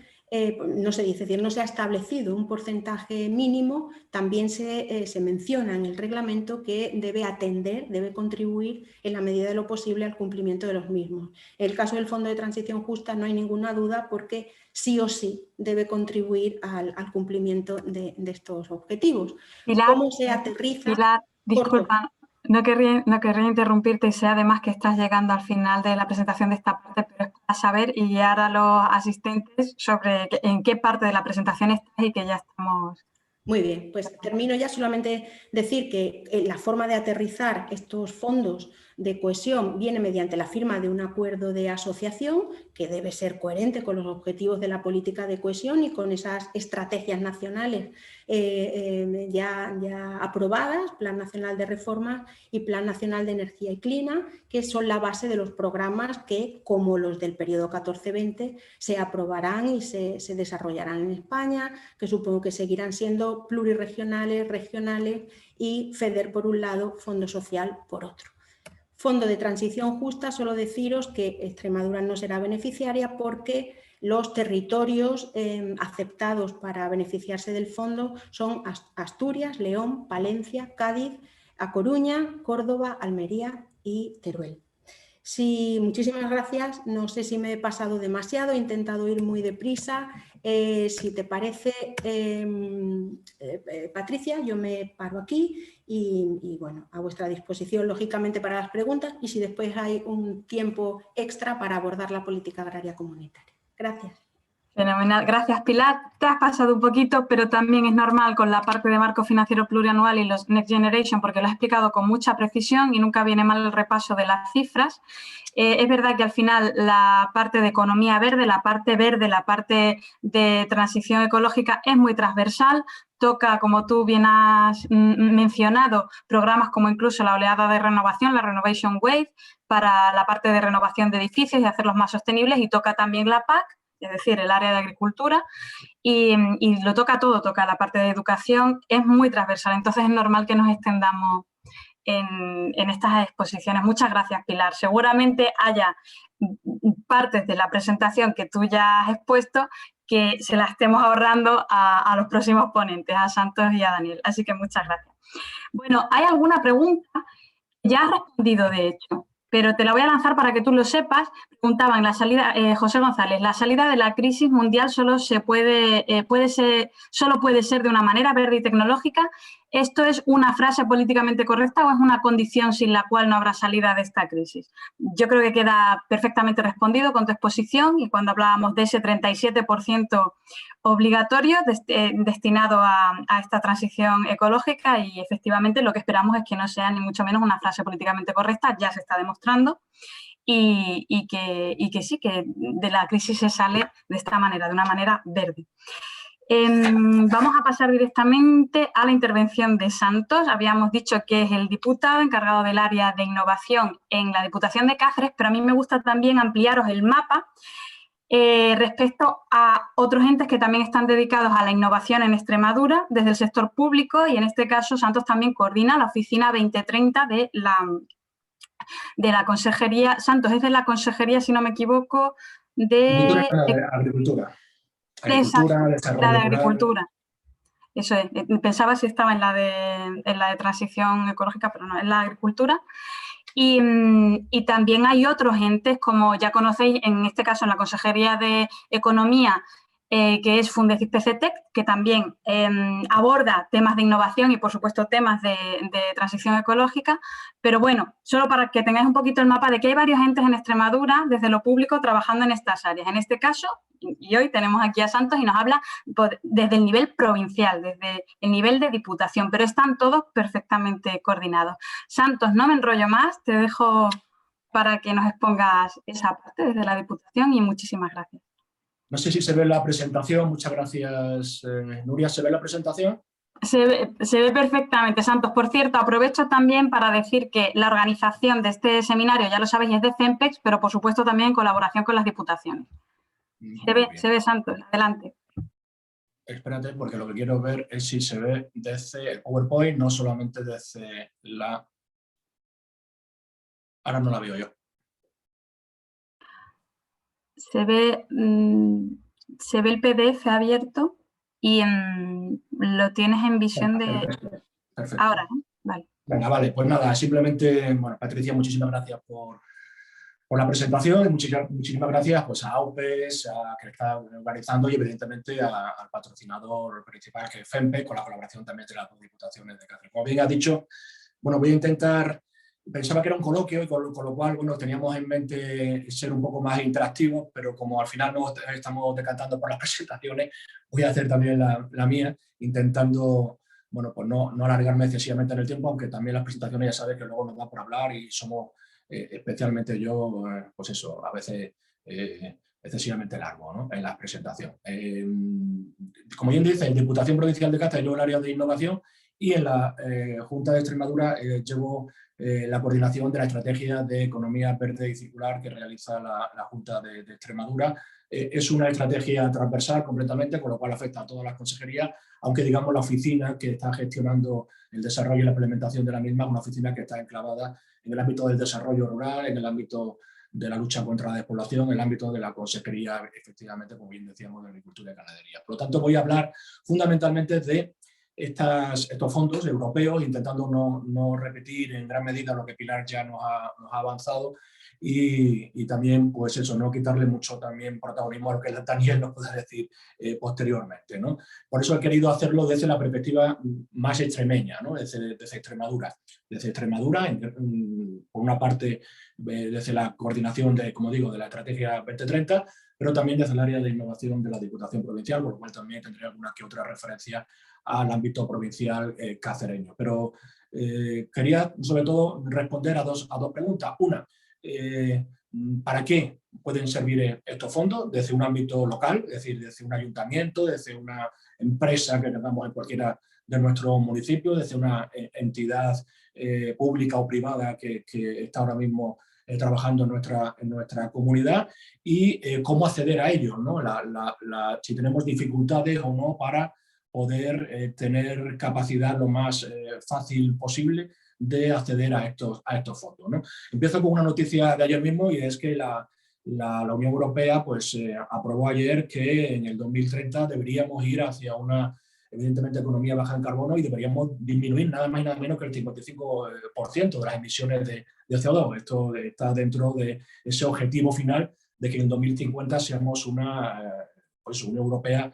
no se ha establecido un porcentaje mínimo, también se menciona en el reglamento que debe contribuir en la medida de lo posible al cumplimiento de los mismos. En el caso del Fondo de Transición Justa no hay ninguna duda porque sí o sí debe contribuir al cumplimiento de estos objetivos. Pilar, ¿Cómo se aterriza? Pilar, disculpa, no querría interrumpirte y sé además que estás llegando al final de la presentación de esta parte, pero es para saber y guiar a los asistentes sobre en qué parte de la presentación estás y que ya estamos Muy bien, pues termino ya. Solamente decir que la forma de aterrizar estos fondos de cohesión viene mediante la firma de un acuerdo de asociación que debe ser coherente con los objetivos de la política de cohesión y con esas estrategias nacionales ya aprobadas, Plan Nacional de Reformas y Plan Nacional de Energía y Clima, que son la base de los programas que, como los del periodo 14-20, se aprobarán y se desarrollarán en España, que supongo que seguirán siendo plurirregionales, regionales y FEDER por un lado, Fondo Social por otro. Fondo de Transición Justa, solo deciros que Extremadura no será beneficiaria porque los territorios aceptados para beneficiarse del fondo son Asturias, León, Palencia, Cádiz, A Coruña, Córdoba, Almería y Teruel. Sí, muchísimas gracias. No sé si me he pasado demasiado, he intentado ir muy deprisa. Si te parece, Patricia, yo me paro aquí y bueno, a vuestra disposición, lógicamente, para las preguntas y si después hay un tiempo extra para abordar la política agraria comunitaria. Gracias. Fenomenal. Gracias, Pilar. Te has pasado un poquito, pero también es normal con la parte de marco financiero plurianual y los Next Generation, porque lo has explicado con mucha precisión y nunca viene mal el repaso de las cifras. Es verdad que al final la parte de economía verde, la parte de transición ecológica es muy transversal. Toca, como tú bien has mencionado, programas como incluso la oleada de renovación, la Renovation Wave, para la parte de renovación de edificios y hacerlos más sostenibles, y toca también la PAC, es decir, el área de agricultura, y lo toca todo, toca la parte de educación, es muy transversal, entonces es normal que nos extendamos en estas exposiciones. Muchas gracias, Pilar. Seguramente haya partes de la presentación que tú ya has expuesto que se la estemos ahorrando a los próximos ponentes, a Santos y a Daniel, así que muchas gracias. Bueno, ¿hay alguna pregunta? Ya has respondido, de hecho, pero te la voy a lanzar para que tú lo sepas. Preguntaban, José González, la salida de la crisis mundial solo puede ser de una manera verde y tecnológica. ¿Esto es una frase políticamente correcta o es una condición sin la cual no habrá salida de esta crisis? Yo creo que queda perfectamente respondido con tu exposición y cuando hablábamos de ese 37% obligatorio destinado a esta transición ecológica, y efectivamente lo que esperamos es que no sea ni mucho menos una frase políticamente correcta, ya se está demostrando, y que sí, que de la crisis se sale de esta manera, de una manera verde. Vamos a pasar directamente a la intervención de Santos. Habíamos dicho que es el diputado encargado del área de innovación en la Diputación de Cáceres, pero a mí me gusta también ampliaros el mapa respecto a otros entes que también están dedicados a la innovación en Extremadura desde el sector público, y en este caso Santos también coordina la Oficina 2030 de la Consejería. Santos es de la Consejería, si no me equivoco, de Agricultura. Agricultura, Desarrollo la de rural. Agricultura. Eso es, pensaba si estaba en la de transición ecológica, pero no, es la Agricultura. Y también hay otros entes, como ya conocéis, en este caso en la Consejería de Economía, que es Fundecip PCTEC, que también aborda temas de innovación y, por supuesto, temas de transición ecológica. Pero bueno, solo para que tengáis un poquito el mapa de que hay varios entes en Extremadura, desde lo público, trabajando en estas áreas. En este caso, y hoy tenemos aquí a Santos y nos habla desde el nivel provincial, desde el nivel de diputación, pero están todos perfectamente coordinados. Santos, no me enrollo más, te dejo para que nos expongas esa parte desde la diputación y muchísimas gracias. No sé si se ve la presentación. Muchas gracias, Nuria. ¿Se ve la presentación? Se ve perfectamente, Santos. Por cierto, aprovecho también para decir que la organización de este seminario, ya lo sabéis, es de CEMPEX, pero por supuesto también en colaboración con las diputaciones. Se ve, Santos. Adelante. Espérate, porque lo que quiero ver es si se ve desde el PowerPoint, no solamente desde la... Ahora no la veo yo. Se ve el PDF abierto y lo tienes en visión de... Perfecto. Ahora, ¿no? Vale. Venga, vale, pues nada, simplemente, bueno, Patricia, muchísimas gracias por la presentación y muchísimas gracias pues, a AUPES, que está organizando, y evidentemente al patrocinador principal, que es FEMPE, con la colaboración también de las dos diputaciones de Cáceres. Como bien ha dicho, bueno, voy a intentar pensaba que era un coloquio y con lo cual, bueno, teníamos en mente ser un poco más interactivos, pero como al final no estamos decantando por las presentaciones, voy a hacer también la mía, intentando, bueno, pues no alargarme excesivamente en el tiempo, aunque también las presentaciones ya sabes que luego nos da por hablar y somos, especialmente yo, pues eso, a veces excesivamente largo, ¿no?, en la presentación. Como bien dice, en Diputación Provincial de Cáceres llevo el área de innovación y en la Junta de Extremadura llevo la coordinación de la estrategia de economía verde y circular que realiza la Junta de Extremadura. Es una estrategia transversal completamente, con lo cual afecta a todas las consejerías, aunque digamos la oficina que está gestionando el desarrollo y la implementación de la misma es una oficina que está enclavada en el ámbito del desarrollo rural, en el ámbito de la lucha contra la despoblación, en el ámbito de la consejería, efectivamente, como bien decíamos, de agricultura y ganadería. Por lo tanto, voy a hablar fundamentalmente de estos fondos europeos, intentando no repetir en gran medida lo que Pilar ya nos ha avanzado y también, pues eso, no quitarle mucho también protagonismo a lo que Daniel nos pueda decir posteriormente, ¿no? Por eso he querido hacerlo desde la perspectiva más extremeña, ¿no?, desde Extremadura. Desde Extremadura, por una parte, desde la coordinación de, como digo, de la Estrategia 2030, pero también desde el área de innovación de la Diputación Provincial, por lo cual también tendré alguna que otra referencia al ámbito provincial cacereño. Pero quería, sobre todo, responder a dos preguntas. Una, ¿para qué pueden servir estos fondos desde un ámbito local, es decir, desde un ayuntamiento, desde una empresa que tengamos en cualquiera de nuestros municipios, desde una entidad pública o privada que está ahora mismo trabajando en nuestra comunidad, y cómo acceder a ellos, ¿no? Si tenemos dificultades o no para poder tener capacidad lo más fácil posible de acceder a estos fondos, ¿no? Empiezo con una noticia de ayer mismo, y es que la Unión Europea pues, aprobó ayer que en el 2030 deberíamos ir hacia una, evidentemente, economía baja en carbono, y deberíamos disminuir nada más y nada menos que el 55% de las emisiones de CO2. Esto está dentro de ese objetivo final de que en 2050 seamos una Unión Europea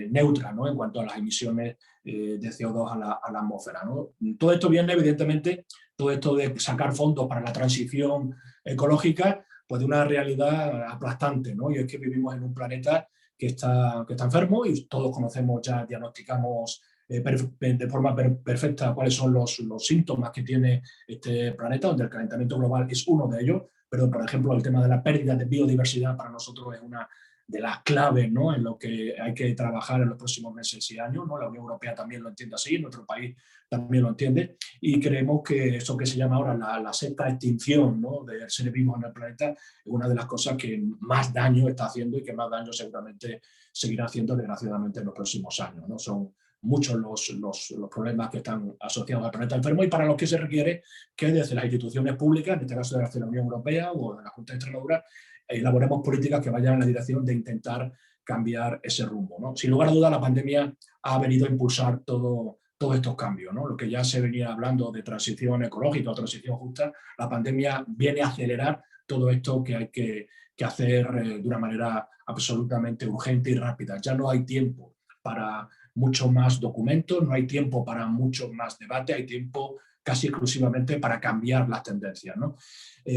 neutra, ¿no?, en cuanto a las emisiones de CO2 a la atmósfera, ¿no? Todo esto viene, evidentemente, todo esto de sacar fondos para la transición ecológica, pues de una realidad aplastante, ¿no? Y es que vivimos en un planeta que está enfermo, y todos conocemos, ya diagnosticamos de forma perfecta cuáles son los síntomas que tiene este planeta, donde el calentamiento global es uno de ellos, pero, por ejemplo, el tema de la pérdida de biodiversidad para nosotros es una de las claves, ¿no?, en lo que hay que trabajar en los próximos meses y años, ¿no? La Unión Europea también lo entiende así, nuestro país también lo entiende, y creemos que eso que se llama ahora la sexta extinción, ¿no?, de seres vivos en el planeta es una de las cosas que más daño está haciendo y que más daño seguramente seguirá haciendo, desgraciadamente, en los próximos años, ¿no? Son muchos los problemas que están asociados al planeta enfermo, y para los que se requiere que desde las instituciones públicas, en este caso desde la Unión Europea o de la Junta de Extremadura, elaboremos políticas que vayan en la dirección de intentar cambiar ese rumbo, ¿no? Sin lugar a dudas, la pandemia ha venido a impulsar todos estos cambios, ¿no? Lo que ya se venía hablando de transición ecológica o transición justa, la pandemia viene a acelerar todo esto que hay que hacer de una manera absolutamente urgente y rápida. Ya no hay tiempo para mucho más documentos, no hay tiempo para mucho más debate, hay tiempo casi exclusivamente para cambiar las tendencias, ¿no?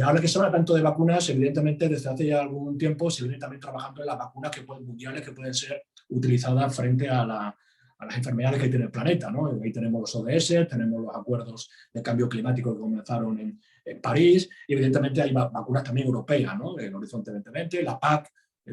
Ahora que se habla tanto de vacunas, evidentemente desde hace ya algún tiempo se viene también trabajando en las vacunas mundiales que pueden ser utilizadas frente a las enfermedades que tiene el planeta, ¿no? Ahí tenemos los ODS, tenemos los acuerdos de cambio climático que comenzaron en París, y evidentemente hay vacunas también europeas, ¿no? El Horizonte 2020, la PAC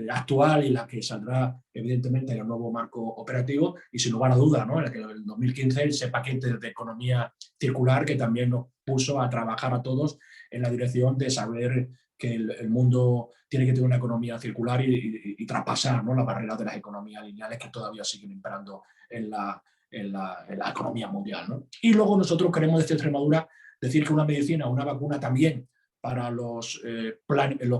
actual y la que saldrá evidentemente en el nuevo marco operativo, y sin lugar a duda, ¿no?, en el 2015 ese paquete de economía circular que también nos puso a trabajar a todos en la dirección de saber que el mundo tiene que tener una economía circular y traspasar, ¿no?, las barreras de las economías lineales que todavía siguen imperando en la economía mundial, ¿no? Y luego nosotros queremos desde Extremadura decir que una medicina, una vacuna también para los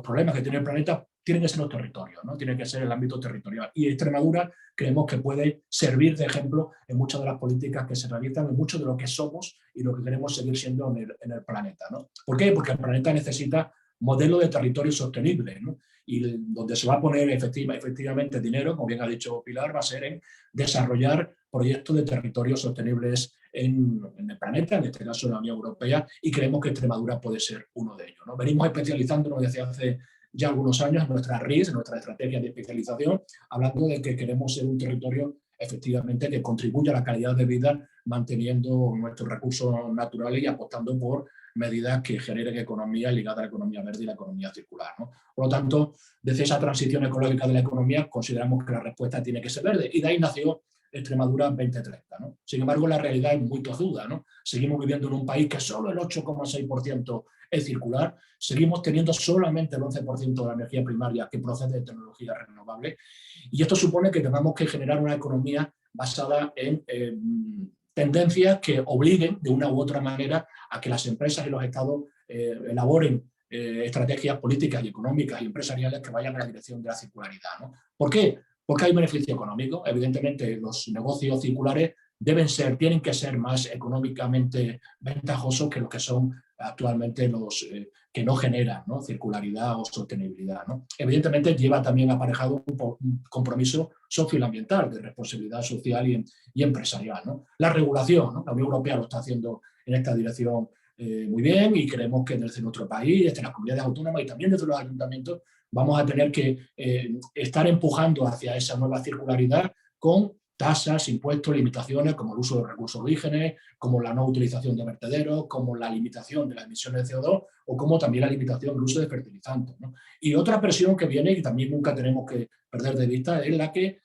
problemas que tiene el planeta tienen que ser los territorios, ¿no? Tiene que ser el ámbito territorial. Y Extremadura creemos que puede servir de ejemplo en muchas de las políticas que se realizan, en mucho de lo que somos y lo que queremos seguir siendo en el planeta, ¿no? ¿Por qué? Porque el planeta necesita modelo de territorio sostenible, ¿no? Y donde se va a poner efectivamente dinero, como bien ha dicho Pilar, va a ser en desarrollar proyectos de territorios sostenibles en el planeta, en este caso en la Unión Europea, y creemos que Extremadura puede ser uno de ellos, ¿no? Venimos especializándonos desde hace ya algunos años en nuestras RIS, en nuestra estrategia de especialización, hablando de que queremos ser un territorio efectivamente que contribuya a la calidad de vida manteniendo nuestros recursos naturales y apostando por medidas que generen economía ligada a la economía verde y la economía circular, ¿no? Por lo tanto, desde esa transición ecológica de la economía consideramos que la respuesta tiene que ser verde y de ahí nació Extremadura 2030, ¿no? Sin embargo, la realidad es muy tozuda, ¿no? Seguimos viviendo en un país que solo el 8,6% es circular, seguimos teniendo solamente el 11% de la energía primaria que procede de tecnologías renovables y esto supone que tengamos que generar una economía basada en tendencias que obliguen de una u otra manera a que las empresas y los estados elaboren estrategias políticas y económicas y empresariales que vayan en la dirección de la circularidad, ¿no? ¿Por qué? Porque hay beneficio económico. Evidentemente, los negocios circulares tienen que ser más económicamente ventajosos que los que son actualmente los que no generan, ¿no?, circularidad o sostenibilidad, ¿no? Evidentemente lleva también aparejado un compromiso socioambiental de responsabilidad social y empresarial, ¿no? La regulación, ¿no? La Unión Europea lo está haciendo en esta dirección muy bien y creemos que desde nuestro país, desde las comunidades autónomas y también desde los ayuntamientos vamos a tener que estar empujando hacia esa nueva circularidad con tasas, impuestos, limitaciones como el uso de recursos orígenes, como la no utilización de vertederos, como la limitación de las emisiones de CO2 o como también la limitación del uso de fertilizantes, ¿no? Y otra presión que viene y también nunca tenemos que perder de vista es la que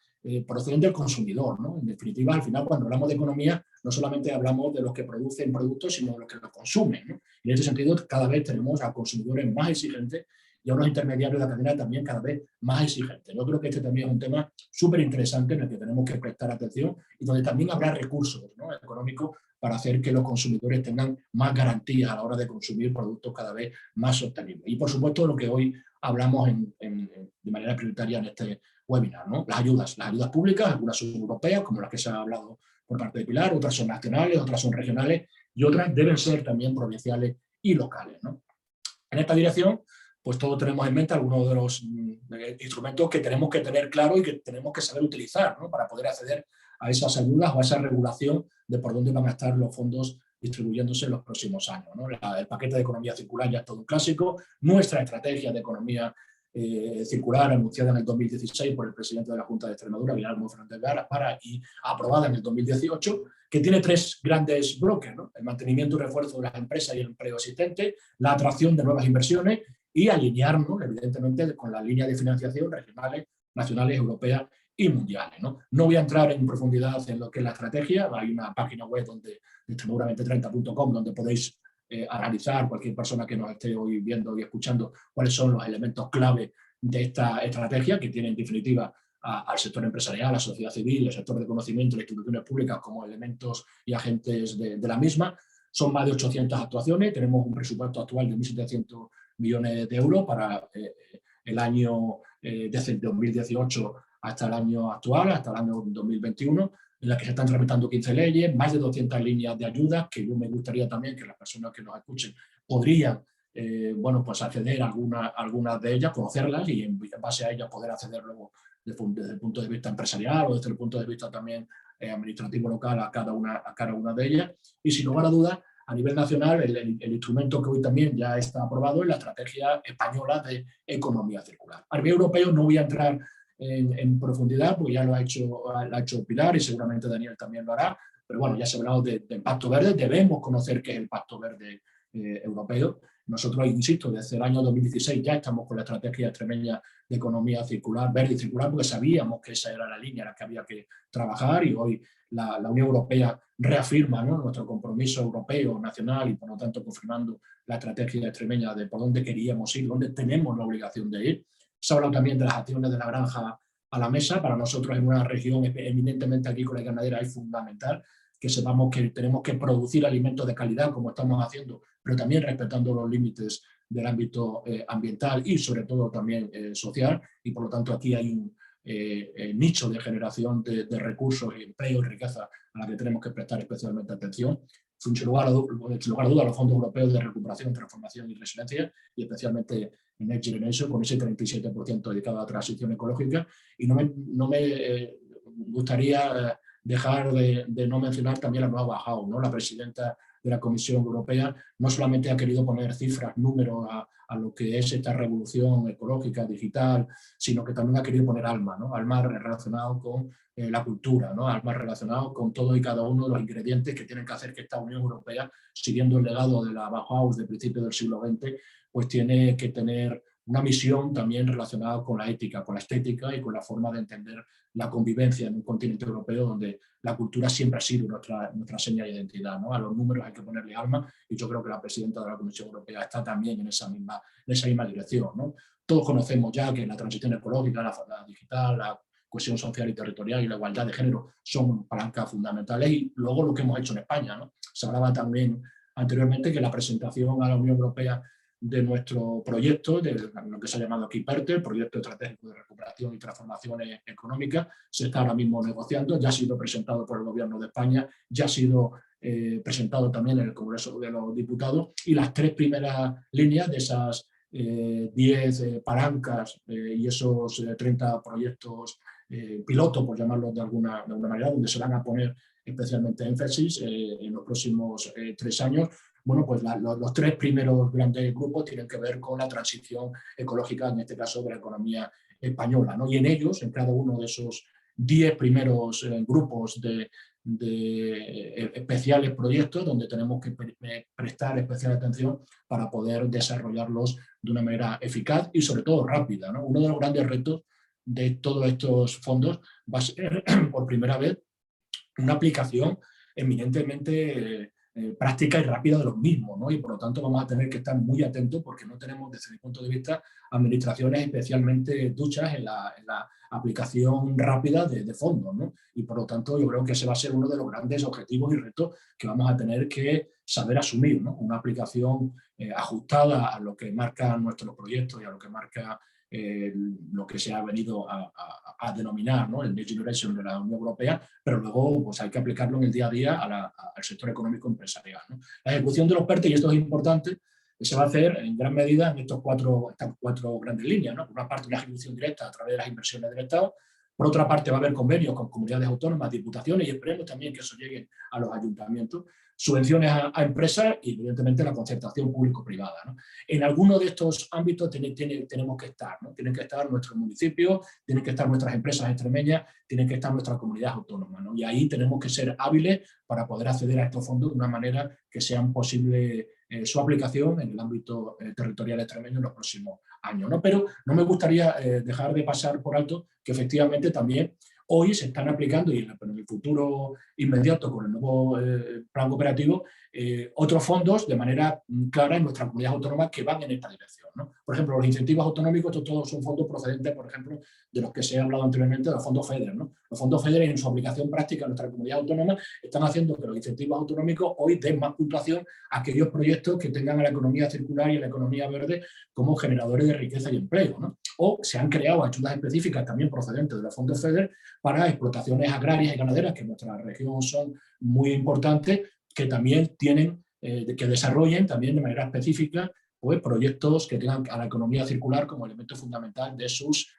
procede del consumidor, ¿no? En definitiva, al final, cuando hablamos de economía, no solamente hablamos de los que producen productos, sino de los que los consumen, ¿no? Y en ese sentido, cada vez tenemos a consumidores más exigentes y a unos intermediarios de la cadena también cada vez más exigentes. Yo creo que este también es un tema súper interesante en el que tenemos que prestar atención y donde también habrá recursos, ¿no?, económicos para hacer que los consumidores tengan más garantías a la hora de consumir productos cada vez más sostenibles. Y por supuesto lo que hoy hablamos de manera prioritaria en este webinar, ¿no? Las ayudas públicas, algunas son europeas, como las que se ha hablado por parte de Pilar, otras son nacionales, otras son regionales y otras deben ser también provinciales y locales, ¿no? En esta dirección, pues todos tenemos en mente algunos de los instrumentos que tenemos que tener claro y que tenemos que saber utilizar, ¿no?, para poder acceder a esas ayudas o a esa regulación de por dónde van a estar los fondos distribuyéndose en los próximos años, ¿no? El paquete de economía circular ya es todo un clásico, nuestra estrategia de economía circular anunciada en el 2016 por el presidente de la Junta de Extremadura, Guillermo Fernández Vara, y aprobada en el 2018, que tiene tres grandes bloques, ¿no? El mantenimiento y refuerzo de las empresas y el empleo existente, la atracción de nuevas inversiones y alinearnos, evidentemente, con las líneas de financiación regionales, nacionales, europeas y mundiales, ¿no? No voy a entrar en profundidad en lo que es la estrategia, hay una página web donde extremadura2030.com donde podéis analizar, cualquier persona que nos esté hoy viendo y escuchando, cuáles son los elementos clave de esta estrategia que tiene en definitiva al sector empresarial, a la sociedad civil, el sector de conocimiento, las instituciones públicas como elementos y agentes de la misma. Son más de 800 actuaciones, tenemos un presupuesto actual de 1.700 millones de euros para el año desde el 2018 hasta el año actual, hasta el año 2021, en la que se están tramitando 15 leyes, más de 200 líneas de ayuda, que yo me gustaría también que las personas que nos escuchen podrían bueno, pues acceder a algunas de ellas, conocerlas y en base a ellas poder acceder luego desde el punto de vista empresarial o desde el punto de vista también administrativo local a cada una de ellas. Y sin lugar a dudas, a nivel nacional, el instrumento que hoy también ya está aprobado es la Estrategia Española de Economía Circular. A nivel europeo no voy a entrar en profundidad porque ya lo ha hecho Pilar y seguramente Daniel también lo hará, pero bueno, ya se ha hablado del Pacto Verde, debemos conocer qué es el Pacto Verde europeo. Nosotros, insisto, desde el año 2016 ya estamos con la estrategia extremeña de economía circular, verde y circular, porque sabíamos que esa era la línea en la que había que trabajar y hoy la Unión Europea reafirma, ¿no?, nuestro compromiso europeo, nacional y por lo tanto confirmando la estrategia extremeña de por dónde queríamos ir, dónde tenemos la obligación de ir. Se ha hablado también de las acciones de la granja a la mesa. Para nosotros en una región eminentemente agrícola y ganadera es fundamental que sepamos que tenemos que producir alimentos de calidad como estamos haciendo, pero también respetando los límites del ámbito ambiental y sobre todo también social, y por lo tanto aquí hay un nicho de generación de recursos, empleo y riqueza a la que tenemos que prestar especialmente atención. Sin lugar a duda, los fondos europeos de recuperación, transformación y resiliencia, y especialmente en Next Generation, con ese 37% dedicado a la transición ecológica. Y no me gustaría dejar de no mencionar también a Noa Bauhaus, ¿no? La presidenta de la Comisión Europea no solamente ha querido poner cifras, números a lo que es esta revolución ecológica, digital, sino que también ha querido poner alma, ¿no? Alma relacionado con la cultura, ¿no? Alma relacionado con todo y cada uno de los ingredientes que tienen que hacer que esta Unión Europea, siguiendo el legado de la Bauhaus de principios del siglo XX, pues tiene que tener una misión también relacionada con la ética, con la estética y con la forma de entender la convivencia en un continente europeo donde la cultura siempre ha sido nuestra seña de identidad, ¿no? A los números hay que ponerle alma y yo creo que la presidenta de la Comisión Europea está también en esa misma dirección, ¿no? Todos conocemos ya que la transición ecológica, la digital, la cohesión social y territorial y la igualdad de género son palancas fundamentales y luego lo que hemos hecho en España, ¿no? Se hablaba también anteriormente que la presentación a la Unión Europea de proyecto, de lo que se ha llamado aquí PERTE, el Proyecto Estratégico de Recuperación y Transformaciones Económicas, se está ahora mismo negociando, ya ha sido presentado por el Gobierno de España, ya ha sido presentado también en el Congreso de los Diputados y las 3 primeras líneas de esas 10 palancas y esos 30 proyectos pilotos, por llamarlos de alguna manera, donde se van a poner especialmente énfasis en los próximos 3 años. Bueno, pues los 3 primeros grandes grupos tienen que ver con la transición ecológica, en este caso de la economía española, ¿no? Y en ellos, en cada uno de esos 10 primeros grupos de especiales proyectos, donde tenemos que prestar especial atención para poder desarrollarlos de una manera eficaz y sobre todo rápida, ¿no? Uno de los grandes retos de todos estos fondos va a ser, por primera vez, una aplicación eminentemente práctica y rápida de los mismos, ¿no? Y por lo tanto vamos a tener que estar muy atentos porque no tenemos, desde mi punto de vista, administraciones especialmente duchas en la aplicación rápida de fondos, ¿no? Y por lo tanto yo creo que ese va a ser uno de los grandes objetivos y retos que vamos a tener que saber asumir, ¿no? Una aplicación ajustada a lo que marcan nuestros proyectos y a lo que marca lo que se ha venido a denominar, ¿no? El Next Generation de la Unión Europea, pero luego pues, hay que aplicarlo en el día a día al sector económico empresarial, ¿no? La ejecución de los PERTE, y esto es importante, se va a hacer en gran medida en estas cuatro grandes líneas, ¿no? Por una parte, una ejecución directa a través de las inversiones del Estado. Por otra parte, va a haber convenios con comunidades autónomas, diputaciones y esperemos también que eso llegue a los ayuntamientos, subvenciones a empresas y, evidentemente, la concertación público-privada, ¿no? En alguno de estos ámbitos tenemos que estar, ¿no? Tienen que estar nuestros municipios, tienen que estar nuestras empresas extremeñas, tienen que estar nuestras comunidades autónomas, ¿no? Y ahí tenemos que ser hábiles para poder acceder a estos fondos de una manera que sea posible su aplicación en el ámbito territorial extremeño en los próximos años, ¿no? Pero no me gustaría dejar de pasar por alto que efectivamente también hoy se están aplicando, y en el futuro inmediato con el nuevo plan cooperativo, otros fondos de manera clara en nuestras comunidades autónomas que van en esta dirección, ¿no? Por ejemplo, los incentivos autonómicos, estos todos son fondos procedentes, por ejemplo, de los que se ha hablado anteriormente, de los fondos FEDER, ¿no? Los fondos FEDER en su aplicación práctica en nuestra comunidad autónoma están haciendo que los incentivos autonómicos hoy den más puntuación a aquellos proyectos que tengan a la economía circular y a la economía verde como generadores de riqueza y empleo, ¿no? O se han creado ayudas específicas también procedentes de los fondos FEDER para explotaciones agrarias y ganaderas que en nuestra región son muy importantes, que también tienen, que desarrollen también de manera específica pues, proyectos que tengan a la economía circular como elemento fundamental de sus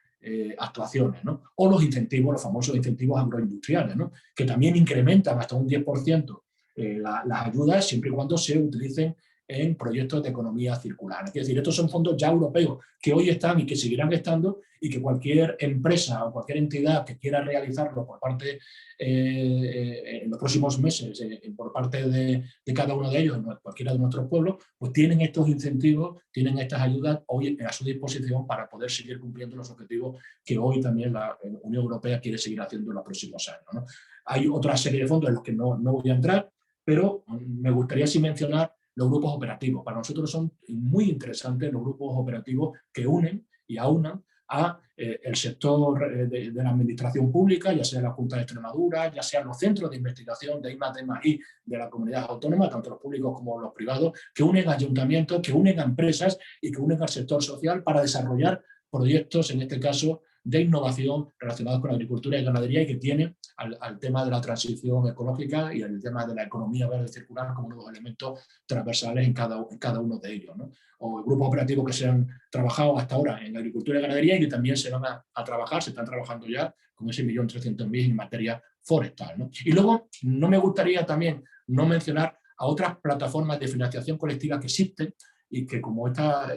actuaciones, ¿no? O los incentivos, los famosos incentivos agroindustriales, ¿no? Que también incrementan hasta un 10% las ayudas siempre y cuando se utilicen en proyectos de economía circular. Es decir, estos son fondos ya europeos que hoy están y que seguirán estando y que cualquier empresa o cualquier entidad que quiera realizarlo por parte en los próximos meses por parte de cada uno de ellos, en cualquiera de nuestros pueblos, pues tienen estos incentivos, tienen estas ayudas hoy a su disposición para poder seguir cumpliendo los objetivos que hoy también la Unión Europea quiere seguir haciendo en los próximos años, ¿no? Hay otra serie de fondos en los que no voy a entrar, pero me gustaría sí mencionar los grupos operativos. Para nosotros son muy interesantes los grupos operativos que unen y aunan a el sector de la administración pública, ya sea la Junta de Extremadura, ya sean los centros de investigación de I+D+I de la comunidad autónoma, tanto los públicos como los privados, que unen a ayuntamientos, que unen a empresas y que unen al sector social para desarrollar proyectos, en este caso, de innovación relacionados con la agricultura y ganadería y que tienen al tema de la transición ecológica y el tema de la economía verde circular como uno de los elementos transversales en cada uno de ellos, ¿no? O grupos operativos que se han trabajado hasta ahora en agricultura y ganadería y que también se van a trabajar, se están trabajando ya con ese 1.300.000 en materia forestal, ¿no? Y luego no me gustaría también no mencionar a otras plataformas de financiación colectiva que existen y que, como esta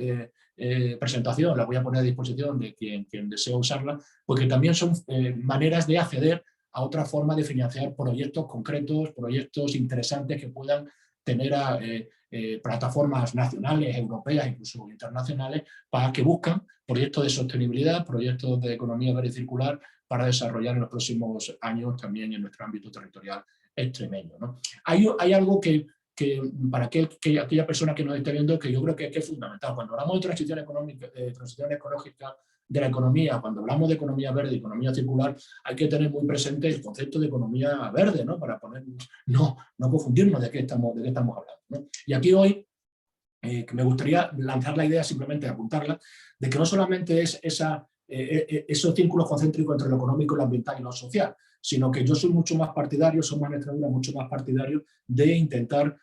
presentación la voy a poner a disposición de quien desea usarla, pues que también son maneras de acceder a otra forma de financiar proyectos concretos, proyectos interesantes que puedan tener a plataformas nacionales, europeas, incluso internacionales, para que buscan proyectos de sostenibilidad, proyectos de economía verde y circular para desarrollar en los próximos años también en nuestro ámbito territorial extremeño, ¿no? Hay algo que para aquella persona que nos esté viendo, que yo creo que es fundamental. Cuando hablamos de transición económica, transición ecológica de la economía, cuando hablamos de economía verde y economía circular, hay que tener muy presente el concepto de economía verde, ¿no? Para no confundirnos de qué estamos hablando, ¿no? Y aquí hoy que me gustaría lanzar la idea, simplemente apuntarla, de que no solamente es esos círculos concéntricos entre lo económico, lo ambiental y lo social, sino que yo soy mucho más partidario, somos en Extremadura mucho más partidarios de intentar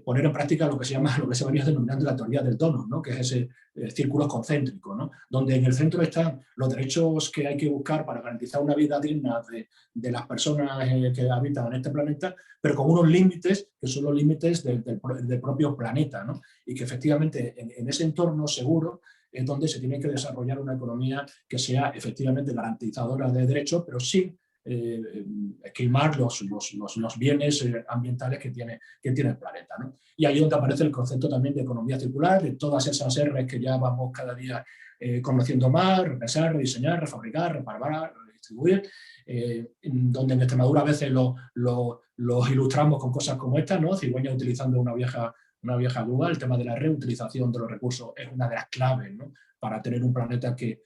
poner en práctica lo que se venía denominando la teoría del donut, ¿no? Que es ese círculo concéntrico, ¿no? Donde en el centro están los derechos que hay que buscar para garantizar una vida digna de las personas que habitan en este planeta, pero con unos límites que son los límites del propio planeta, ¿no? Y que efectivamente en ese entorno seguro es donde se tiene que desarrollar una economía que sea efectivamente garantizadora de derechos, pero sin esquilmar los bienes ambientales que tiene el planeta, ¿no? Y ahí es donde aparece el concepto también de economía circular, de todas esas R's que ya vamos cada día conociendo más: repensar, rediseñar, refabricar, reparar, redistribuir, donde en Extremadura a veces los ilustramos con cosas como estas, ¿no? Cigüeña utilizando una vieja grúa. El tema de la reutilización de los recursos es una de las claves, ¿no? Para tener un planeta que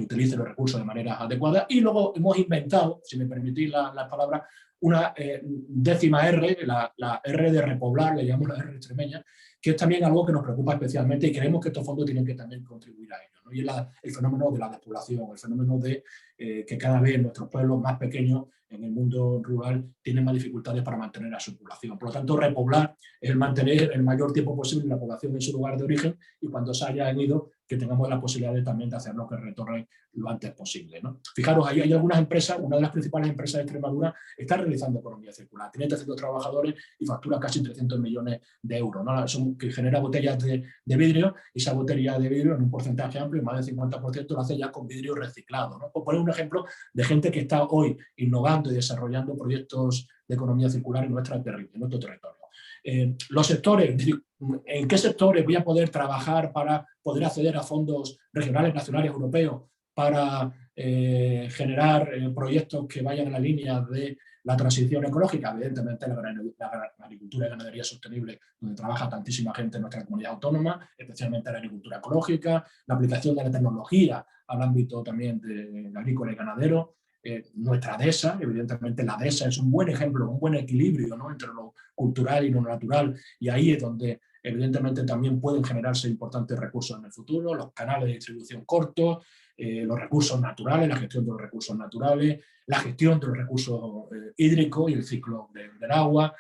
utilice los recursos de manera adecuada. Y luego hemos inventado, si me permitís la palabra, una décima R, la R de repoblar, le llamamos la R extremeña, que es también algo que nos preocupa especialmente y creemos que estos fondos tienen que también contribuir a ello, ¿no? Y es el fenómeno de la despoblación, el fenómeno de que cada vez nuestros pueblos más pequeños en el mundo rural tienen más dificultades para mantener a su población. Por lo tanto, repoblar es el mantener el mayor tiempo posible la población en su lugar de origen, y cuando se hayan ido, que tengamos la posibilidad también de hacerlo que retornen lo antes posible, ¿no? Fijaros, ahí hay algunas empresas, una de las principales empresas de Extremadura está realizando economía circular, tiene 300 trabajadores y factura casi 300 millones de euros, ¿no? Que genera botellas de vidrio, y esa botella de vidrio en un porcentaje amplio, más del 50%, lo hace ya con vidrio reciclado, ¿no? Por poner un ejemplo de gente que está hoy innovando y desarrollando proyectos de economía circular en nuestro territorio. Los sectores, ¿en qué sectores voy a poder trabajar para poder acceder a fondos regionales, nacionales, europeos, para generar proyectos que vayan en la línea de la transición ecológica? Evidentemente la agricultura y ganadería sostenible, donde trabaja tantísima gente en nuestra comunidad autónoma, especialmente la agricultura ecológica, la aplicación de la tecnología al ámbito también de agrícola y ganadero. Nuestra DESA, evidentemente la DESA es un buen ejemplo, un buen equilibrio, ¿no?, entre lo cultural y lo natural, y ahí es donde evidentemente también pueden generarse importantes recursos en el futuro, los canales de distribución cortos, los recursos naturales, la gestión de los recursos naturales, la gestión de los recursos hídricos y el ciclo del agua,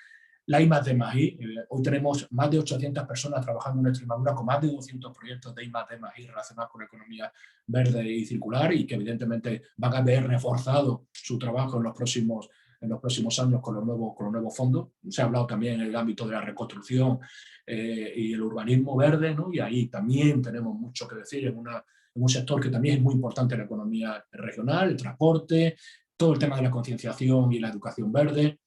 la I+D+I. Hoy tenemos más de 800 personas trabajando en Extremadura con más de 200 proyectos de I+D+I relacionados con la economía verde y circular, y que evidentemente van a ver reforzado su trabajo en los próximos años con los nuevos fondos. Se ha hablado también en el ámbito de la reconstrucción y el urbanismo verde, ¿no? Y ahí también tenemos mucho que decir en un sector que también es muy importante en la economía regional, el transporte, todo el tema de la concienciación y la educación verde.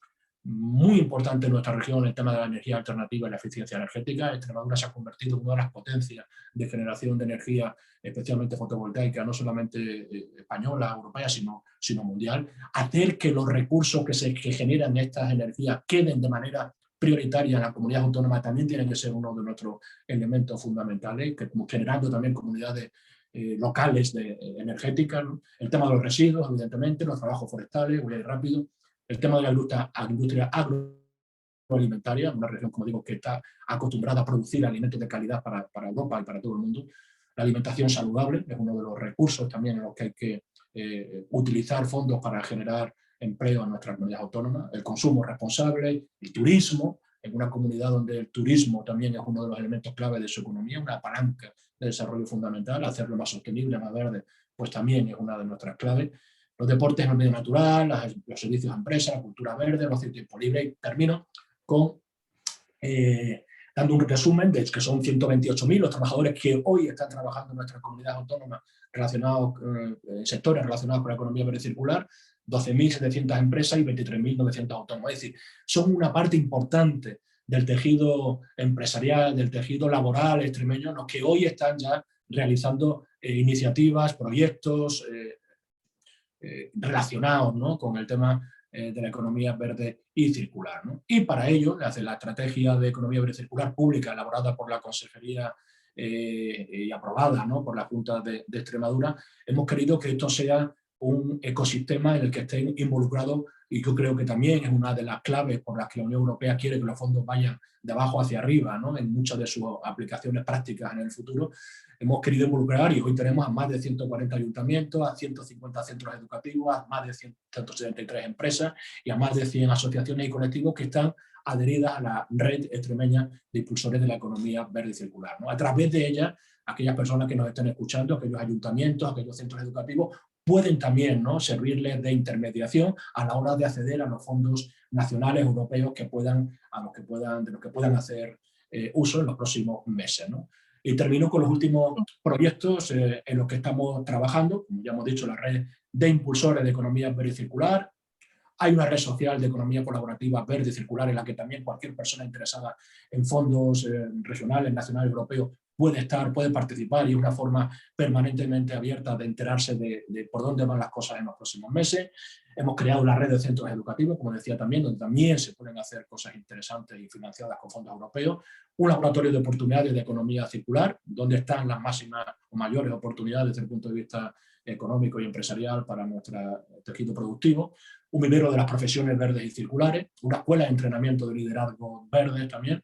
Muy importante en nuestra región el tema de la energía alternativa y la eficiencia energética. Extremadura se ha convertido en una de las potencias de generación de energía, especialmente fotovoltaica, no solamente española, europea, sino mundial. Hacer que los recursos que generan estas energías queden de manera prioritaria en la comunidad autónoma también tiene que ser uno de nuestros elementos fundamentales, generando también comunidades locales energéticas, ¿no? El tema de los residuos, evidentemente, los trabajos forestales, voy a ir rápido. El tema de la industria agroalimentaria, una región, como digo, que está acostumbrada a producir alimentos de calidad para Europa y para todo el mundo. La alimentación saludable es uno de los recursos también en los que hay que utilizar fondos para generar empleo en nuestra comunidad autónoma. El consumo responsable, el turismo, en una comunidad donde el turismo también es uno de los elementos clave de su economía, una palanca de desarrollo fundamental. Hacerlo más sostenible, más verde, pues también es una de nuestras claves. los deportes en el medio natural, los servicios a empresas, la cultura verde, los tiempo libre. Y termino con dando un resumen de que son 128.000 los trabajadores que hoy están trabajando en nuestras comunidades autónomas relacionados sectores relacionados con la economía verde y circular, 12.700 empresas y 23.900 autónomos. Es decir, son una parte importante del tejido empresarial, del tejido laboral extremeño, los que hoy están ya realizando iniciativas, proyectos relacionados, ¿no?, con el tema de la economía verde y circular, ¿no? Y para ello, la estrategia de economía verde y circular pública elaborada por la Consejería y aprobada, ¿no?, por la Junta de Extremadura, hemos querido que esto sea un ecosistema en el que estén involucrados, y yo creo que también es una de las claves por las que la Unión Europea quiere que los fondos vayan de abajo hacia arriba, ¿no?, en muchas de sus aplicaciones prácticas en el futuro. Hemos querido involucrar, y hoy tenemos a más de 140 ayuntamientos, a 150 centros educativos, a más de 173 empresas y a más de 100 asociaciones y colectivos que están adheridas a la red extremeña de impulsores de la economía verde y circular, ¿no? A través de ella, aquellas personas que nos estén escuchando, aquellos ayuntamientos, aquellos centros educativos, pueden también, ¿no?, servirles de intermediación a la hora de acceder a los fondos nacionales, europeos, de los que puedan hacer uso en los próximos meses, ¿no? Y termino con los últimos proyectos en los que estamos trabajando. Como ya hemos dicho, la red de impulsores de economía verde y circular. Hay una red social de economía colaborativa verde y circular en la que también cualquier persona interesada en fondos regionales, nacionales, europeos puede participar, y es una forma permanentemente abierta de enterarse de por dónde van las cosas en los próximos meses. Hemos creado la red de centros educativos, como decía también, donde también se pueden hacer cosas interesantes y financiadas con fondos europeos. Un laboratorio de oportunidades de economía circular, donde están las máximas o mayores oportunidades desde el punto de vista económico y empresarial para nuestro tejido productivo. Un vivero de las profesiones verdes y circulares, una escuela de entrenamiento de liderazgo verde también.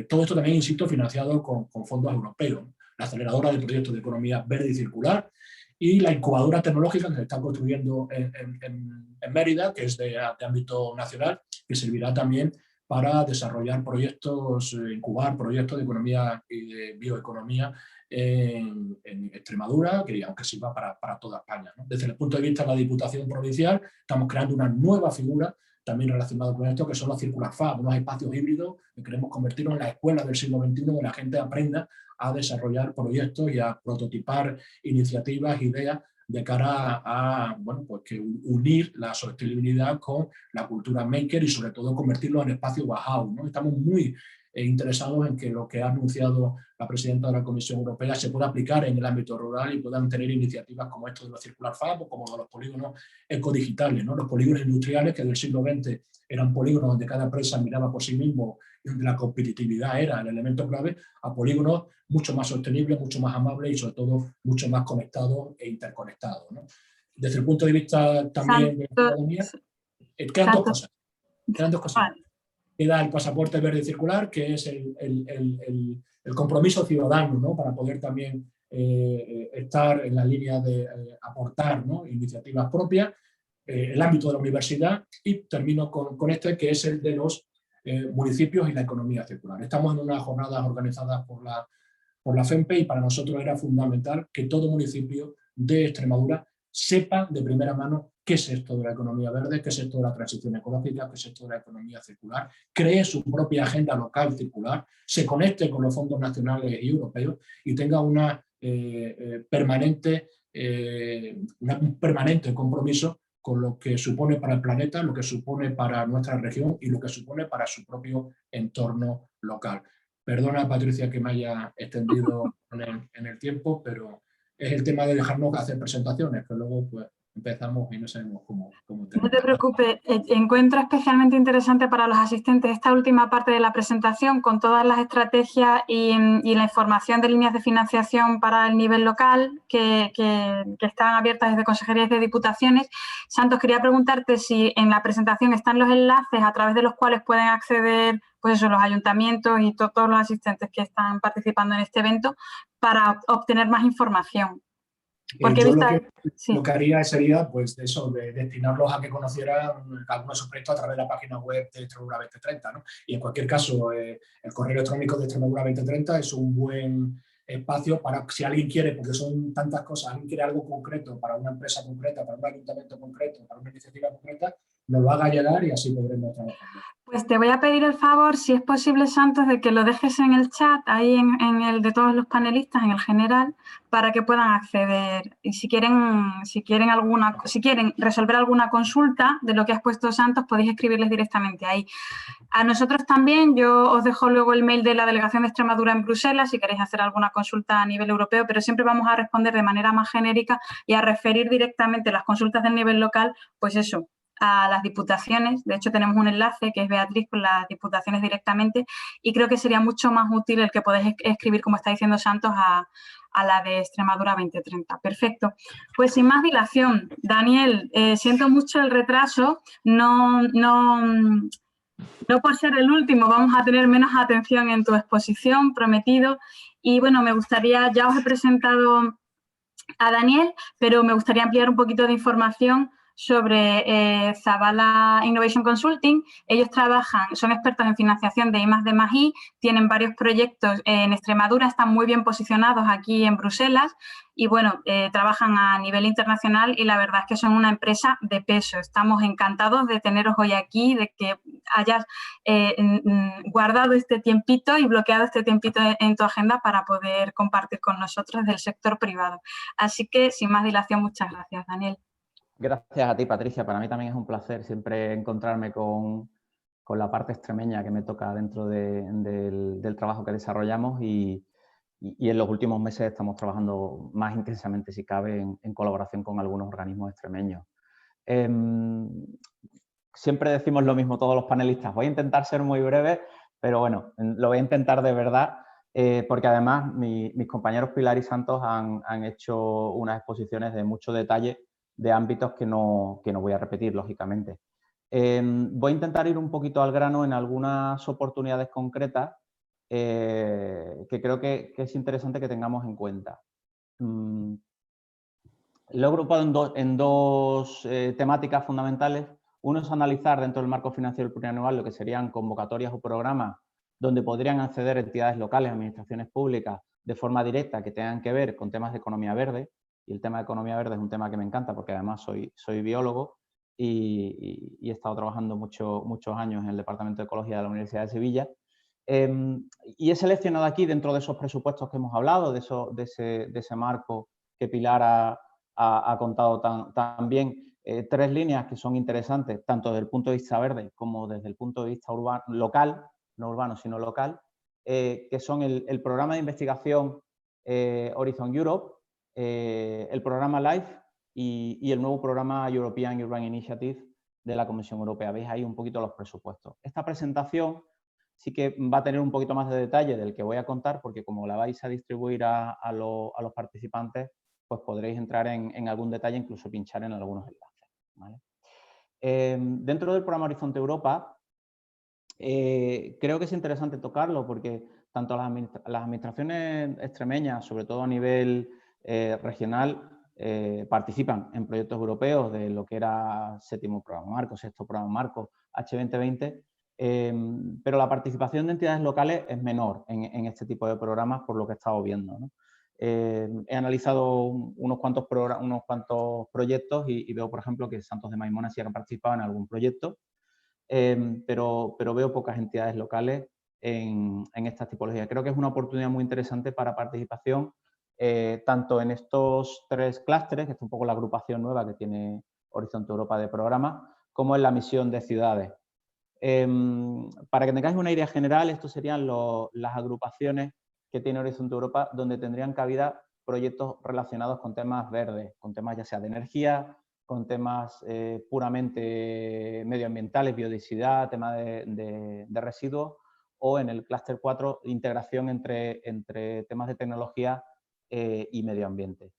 Todo esto también, insisto, financiado con fondos europeos. La aceleradora de proyectos de economía verde y circular y la incubadora tecnológica que se está construyendo en Mérida, que es de ámbito nacional, que servirá también para desarrollar proyectos, incubar proyectos de economía y de bioeconomía en Extremadura, que aunque sirva para toda España, ¿no? Desde el punto de vista de la Diputación Provincial, estamos creando una nueva figura también relacionado con esto, que son los Circular Fab, unos espacios híbridos que queremos convertirnos en la escuela del siglo XXI, donde la gente aprenda a desarrollar proyectos y a prototipar iniciativas, ideas, de cara a bueno, pues que unir la sostenibilidad con la cultura maker y sobre todo convertirlo en espacio Bauhaus, ¿no? Estamos muy interesados en que lo que ha anunciado la presidenta de la Comisión Europea se pueda aplicar en el ámbito rural y puedan tener iniciativas como esto de los Circular Fab o como de los polígonos ecodigitales, ¿no? Los polígonos industriales que del siglo XX eran polígonos donde cada empresa miraba por sí mismo y donde la competitividad era el elemento clave, a polígonos mucho más sostenibles, mucho más amables y sobre todo mucho más conectados e interconectados, ¿no? Desde el punto de vista también de la economía, quedan dos cosas. Queda el pasaporte verde y circular, que es el compromiso ciudadano, ¿no?, para poder también estar en la línea de aportar, ¿no?, iniciativas propias, el ámbito de la universidad, y termino con este, que es el de los municipios y la economía circular. Estamos en unas jornadas organizadas por la FEMPE y para nosotros era fundamental que todo municipio de Extremadura sepa de primera mano qué es esto de la economía verde, qué es esto de la transición ecológica, qué es esto de la economía circular, cree su propia agenda local circular, se conecte con los fondos nacionales y europeos y tenga un permanente compromiso con lo que supone para el planeta, lo que supone para nuestra región y lo que supone para su propio entorno local. Perdona, Patricia, que me haya extendido en el tiempo, pero es el tema de dejarnos hacer presentaciones, que luego pues empezamos y no sabemos cómo terminar. No te preocupes, encuentro especialmente interesante para los asistentes esta última parte de la presentación con todas las estrategias y la información de líneas de financiación para el nivel local que están abiertas desde consejerías de diputaciones. Santos, quería preguntarte si en la presentación están los enlaces a través de los cuales pueden acceder pues eso, los ayuntamientos y todos los asistentes que están participando en este evento para obtener más información. Porque yo lo que haría sería pues eso, de destinarlos a que conocieran algunos de sus proyectos a través de la página web de Extremadura 2030, ¿no? Y en cualquier caso, el correo electrónico de Extremadura 2030 es un buen espacio para si alguien quiere, porque son tantas cosas, alguien quiere algo concreto para una empresa concreta, para un ayuntamiento concreto, para una iniciativa concreta, nos lo haga llegar y así podremos trabajar. Pues te voy a pedir el favor, si es posible, Santos, de que lo dejes en el chat, ahí en el de todos los panelistas, en el general, para que puedan acceder. Y si quieren resolver alguna consulta de lo que has puesto, Santos, podéis escribirles directamente ahí. A nosotros también, yo os dejo luego el mail de la Delegación de Extremadura en Bruselas si queréis hacer alguna consulta a nivel europeo, pero siempre vamos a responder de manera más genérica y a referir directamente las consultas del nivel local, pues eso, a las diputaciones. De hecho, tenemos un enlace que es Beatriz con las diputaciones directamente y creo que sería mucho más útil el que podéis escribir, como está diciendo Santos, a la de Extremadura 2030. Perfecto. Pues sin más dilación, Daniel, siento mucho el retraso, no por ser el último vamos a tener menos atención en tu exposición, prometido. Y bueno, me gustaría, ya os he presentado a Daniel, pero me gustaría ampliar un poquito de información sobre Zabala Innovation Consulting. Ellos son expertos en financiación de I+D+I, tienen varios proyectos en Extremadura, están muy bien posicionados aquí en Bruselas y bueno, trabajan a nivel internacional y la verdad es que son una empresa de peso. Estamos encantados de teneros hoy aquí, de que hayas guardado este tiempito y bloqueado este tiempito en tu agenda para poder compartir con nosotros del sector privado. Así que, sin más dilación, muchas gracias, Daniel. Gracias a ti, Patricia. Para mí también es un placer siempre encontrarme con la parte extremeña que me toca dentro del trabajo que desarrollamos y en los últimos meses estamos trabajando más intensamente, si cabe, en colaboración con algunos organismos extremeños. Siempre decimos lo mismo todos los panelistas. Voy a intentar ser muy breve, pero bueno, lo voy a intentar de verdad, porque además mis compañeros Pilar y Santos han hecho unas exposiciones de mucho detalle de ámbitos que no voy a repetir, lógicamente. Voy a intentar ir un poquito al grano en algunas oportunidades concretas que creo que es interesante que tengamos en cuenta. Lo he agrupado en dos temáticas fundamentales. Uno es analizar dentro del marco financiero plurianual lo que serían convocatorias o programas donde podrían acceder entidades locales, administraciones públicas, de forma directa que tengan que ver con temas de economía verde. Y el tema de economía verde es un tema que me encanta porque además soy biólogo y he estado trabajando muchos años en el Departamento de Ecología de la Universidad de Sevilla. Y he seleccionado aquí, dentro de esos presupuestos que hemos hablado, de ese marco que Pilar ha contado tan bien, 3 líneas que son interesantes, tanto desde el punto de vista verde como desde el punto de vista local, no urbano sino local, que son el programa de investigación Horizon Europe, el programa LIFE y el nuevo programa European Urban Initiative de la Comisión Europea. Veis ahí un poquito los presupuestos. Esta presentación sí que va a tener un poquito más de detalle del que voy a contar, porque como la vais a distribuir a los participantes, pues podréis entrar en algún detalle, incluso pinchar en algunos enlaces, ¿vale? Dentro del programa Horizonte Europa, creo que es interesante tocarlo porque tanto las administraciones extremeñas, sobre todo a nivel regional, participan en proyectos europeos de lo que era séptimo programa marco, sexto programa marco, H2020, pero la participación de entidades locales es menor en este tipo de programas por lo que he estado viendo, ¿no? He analizado unos cuantos proyectos y veo, por ejemplo, que Santos de Maimona sí ha participado en algún proyecto, pero veo pocas entidades locales en esta tipología. Creo que es una oportunidad muy interesante para participación, tanto en estos 3 clústeres, que es un poco la agrupación nueva que tiene Horizonte Europa de programas, como en la misión de ciudades. Para que tengáis una idea general, estos serían las agrupaciones que tiene Horizonte Europa, donde tendrían cabida proyectos relacionados con temas verdes, con temas ya sea de energía, con temas puramente medioambientales, biodiversidad, tema de residuos, o en el clúster 4, integración entre temas de tecnología y medio ambiente.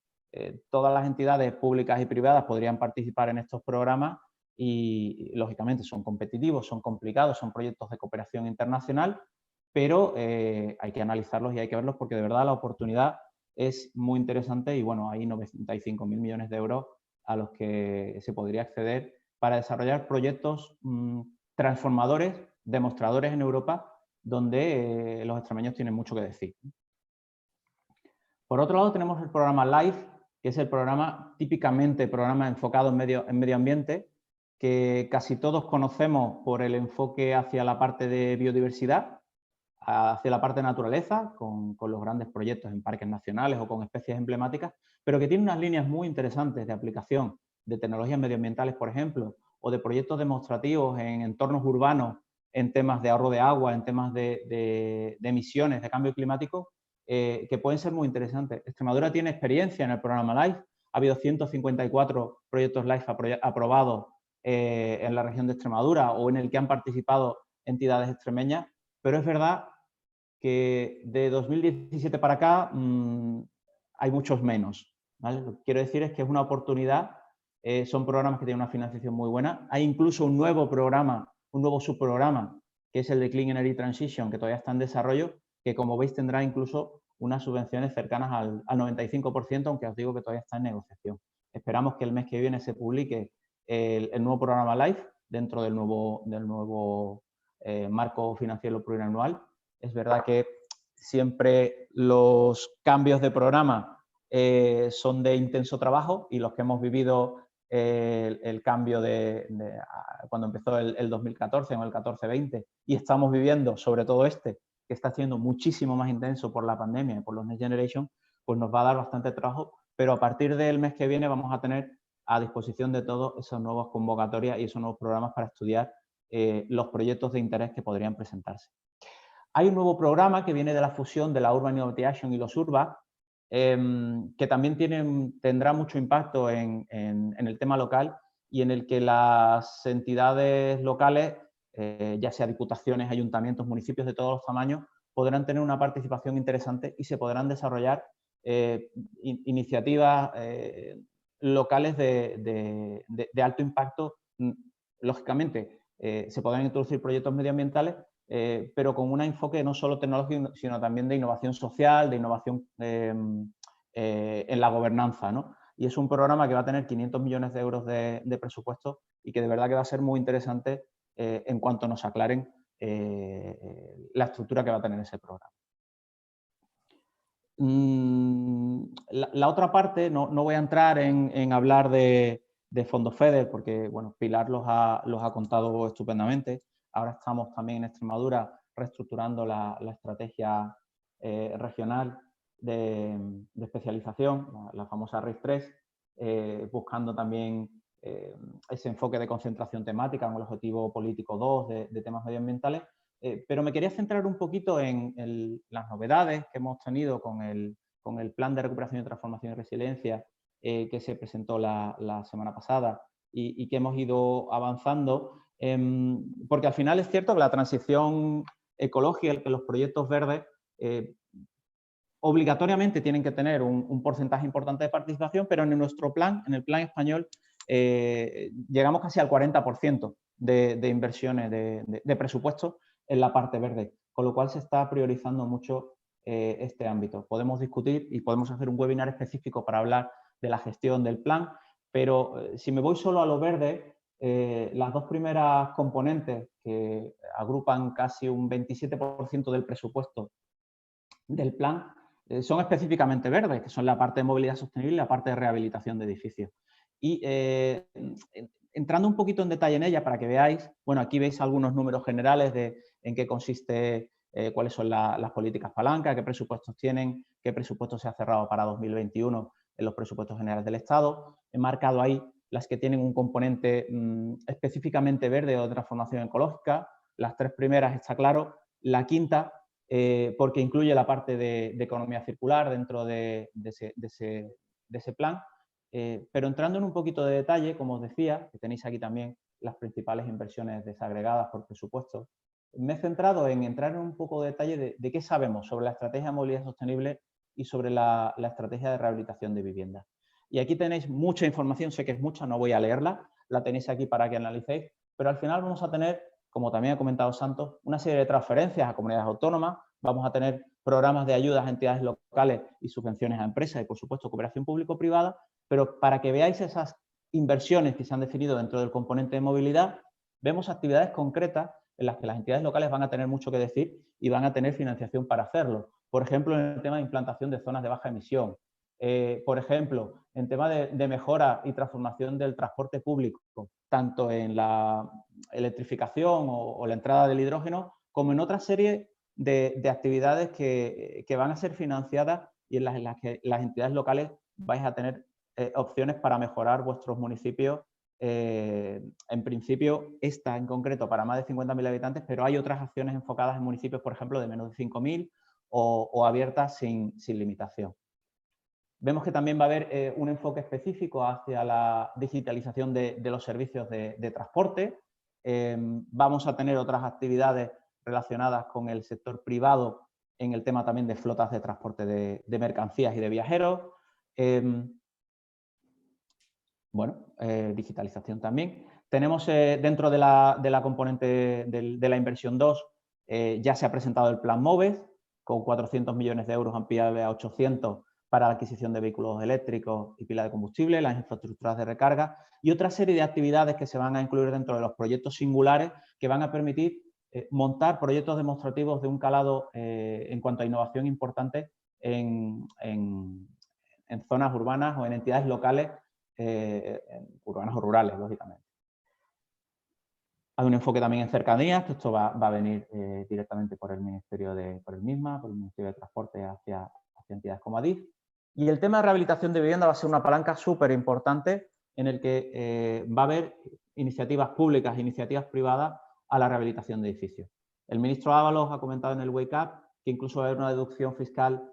Todas las entidades públicas y privadas podrían participar en estos programas y, lógicamente, son competitivos, son complicados, son proyectos de cooperación internacional, pero hay que analizarlos y hay que verlos porque de verdad la oportunidad es muy interesante y bueno, hay 95.000 millones de euros a los que se podría acceder para desarrollar proyectos transformadores, demostradores en Europa, donde los extremeños tienen mucho que decir. Por otro lado, tenemos el programa LIFE, que es el programa, típicamente programa enfocado en medio ambiente, que casi todos conocemos por el enfoque hacia la parte de biodiversidad, hacia la parte de naturaleza, con los grandes proyectos en parques nacionales o con especies emblemáticas, pero que tiene unas líneas muy interesantes de aplicación de tecnologías medioambientales, por ejemplo, o de proyectos demostrativos en entornos urbanos, en temas de ahorro de agua, en temas de emisiones, de cambio climático, que pueden ser muy interesantes. Extremadura tiene experiencia en el programa LIFE, ha habido 154 proyectos LIFE aprobados en la región de Extremadura o en el que han participado entidades extremeñas, pero es verdad que de 2017 para acá hay muchos menos, ¿vale? Lo que quiero decir es que es una oportunidad, son programas que tienen una financiación muy buena. Hay incluso un nuevo programa, un nuevo subprograma, que es el de Clean Energy Transition, que todavía está en desarrollo, que como veis tendrá incluso unas subvenciones cercanas al 95%, aunque os digo que todavía está en negociación. Esperamos que el mes que viene se publique el nuevo programa LIFE dentro del nuevo marco financiero plurianual. Es verdad que siempre los cambios de programa son de intenso trabajo, y los que hemos vivido el cambio cuando empezó el 2014 o el 14-20 y estamos viviendo sobre todo que está siendo muchísimo más intenso por la pandemia y por los Next Generation, pues nos va a dar bastante trabajo, pero a partir del mes que viene vamos a tener a disposición de todos esas nuevas convocatorias y esos nuevos programas para estudiar los proyectos de interés que podrían presentarse. Hay un nuevo programa que viene de la fusión de la Urban Innovation y los URBA, que también tendrá mucho impacto en el tema local, y en el que las entidades locales, ya sea diputaciones, ayuntamientos, municipios de todos los tamaños, podrán tener una participación interesante y se podrán desarrollar iniciativas locales de alto impacto. Lógicamente, se podrán introducir proyectos medioambientales, pero con un enfoque no solo tecnológico, sino también de innovación social, de innovación en la gobernanza, ¿no? Y es un programa que va a tener 500 millones de euros de presupuesto y que de verdad que va a ser muy interesante en cuanto nos aclaren la estructura que va a tener ese programa. La otra parte, no voy a entrar en hablar de fondos FEDER, porque bueno, Pilar los ha contado estupendamente. Ahora estamos también en Extremadura reestructurando la estrategia regional de especialización, la famosa RIS3, buscando también ese enfoque de concentración temática en el objetivo político 2 de temas medioambientales. Pero me quería centrar un poquito en las novedades que hemos tenido con el Plan de Recuperación y Transformación y Resiliencia que se presentó la semana pasada y que hemos ido avanzando, porque al final es cierto que la transición ecológica, que los proyectos verdes obligatoriamente tienen que tener un porcentaje importante de participación, pero en nuestro plan, en el plan español, llegamos casi al 40% de inversiones de presupuesto en la parte verde, con lo cual se está priorizando mucho este ámbito. Podemos discutir y podemos hacer un webinar específico para hablar de la gestión del plan, pero si me voy solo a lo verde, las dos primeras componentes que agrupan casi un 27% del presupuesto del plan son específicamente verdes, que son la parte de movilidad sostenible y la parte de rehabilitación de edificios. Y entrando un poquito en detalle en ella para que veáis, bueno, aquí veis algunos números generales de en qué consiste, cuáles son las políticas palanca, qué presupuestos tienen, qué presupuesto se ha cerrado para 2021 en los presupuestos generales del Estado. He marcado ahí las que tienen un componente específicamente verde o de transformación ecológica. Las tres primeras está claro. La quinta, porque incluye la parte de economía circular dentro de ese plan. Pero entrando en un poquito de detalle, como os decía, que tenéis aquí también las principales inversiones desagregadas por presupuesto, me he centrado en entrar en un poco de detalle de qué sabemos sobre la estrategia de movilidad sostenible y sobre la estrategia de rehabilitación de viviendas. Y aquí tenéis mucha información, sé que es mucha, no voy a leerla, la tenéis aquí para que analicéis, pero al final vamos a tener, como también ha comentado Santos, una serie de transferencias a comunidades autónomas, vamos a tener programas de ayudas a entidades locales y subvenciones a empresas y, por supuesto, cooperación público-privada, pero para que veáis esas inversiones que se han definido dentro del componente de movilidad, vemos actividades concretas en las que las entidades locales van a tener mucho que decir y van a tener financiación para hacerlo. por ejemplo, en el tema de implantación de zonas de baja emisión, por ejemplo, en tema de mejora y transformación del transporte público, tanto en la electrificación o la entrada del hidrógeno, como en otra serie de actividades que van a ser financiadas y en las que las entidades locales vais a tener opciones para mejorar vuestros municipios. En principio, esta en concreto para más de 50.000 habitantes, pero hay otras acciones enfocadas en municipios, por ejemplo, de menos de 5.000 o abiertas sin limitación. Vemos que también va a haber un enfoque específico hacia la digitalización de los servicios de transporte. Vamos a tener otras actividades relacionadas con el sector privado en el tema también de flotas de transporte de mercancías y de viajeros. Digitalización también. Tenemos dentro de la componente de la inversión 2, ya se ha presentado el plan MOVES, con 400 millones de euros ampliable a 800 para la adquisición de vehículos eléctricos y pilas de combustible, las infraestructuras de recarga y otra serie de actividades que se van a incluir dentro de los proyectos singulares que van a permitir montar proyectos demostrativos de un calado en cuanto a innovación importante en zonas urbanas o en entidades locales, urbanas o rurales, lógicamente. Hay un enfoque también en cercanías, que esto va a venir directamente por el Ministerio por el Ministerio de Transporte hacia entidades como ADIF. Y el tema de rehabilitación de vivienda va a ser una palanca súper importante en el que va a haber iniciativas públicas e iniciativas privadas a la rehabilitación de edificios. El ministro Ábalos ha comentado en el Wake Up que incluso va a haber una deducción fiscal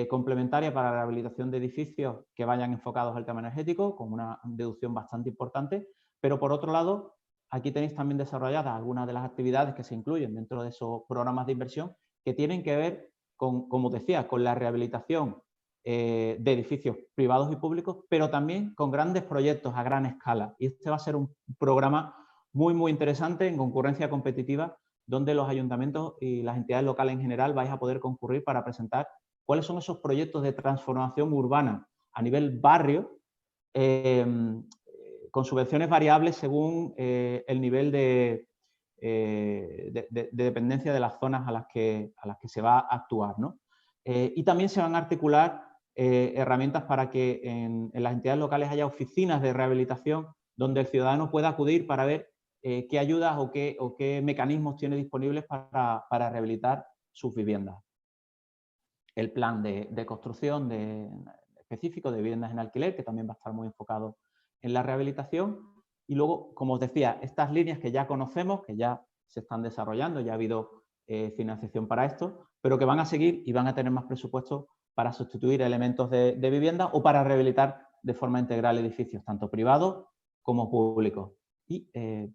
complementaria para la rehabilitación de edificios que vayan enfocados al tema energético, con una deducción bastante importante, pero por otro lado, aquí tenéis también desarrolladas algunas de las actividades que se incluyen dentro de esos programas de inversión que tienen que ver con, como decía, con la rehabilitación de edificios privados y públicos, pero también con grandes proyectos a gran escala. Y este va a ser un programa muy, muy interesante en concurrencia competitiva, donde los ayuntamientos y las entidades locales en general vais a poder concurrir para presentar cuáles son esos proyectos de transformación urbana a nivel barrio, con subvenciones variables según el nivel de dependencia de las zonas a las que se va a actuar, ¿no? Y también se van a articular herramientas para que en las entidades locales haya oficinas de rehabilitación donde el ciudadano pueda acudir para ver qué ayudas o qué mecanismos tiene disponibles para rehabilitar sus viviendas. El plan de construcción específico de viviendas en alquiler, que también va a estar muy enfocado en la rehabilitación. Y luego, como os decía, estas líneas que ya conocemos, que ya se están desarrollando, ya ha habido financiación para esto, pero que van a seguir y van a tener más presupuesto para sustituir elementos de vivienda o para rehabilitar de forma integral edificios, tanto privados como públicos. Y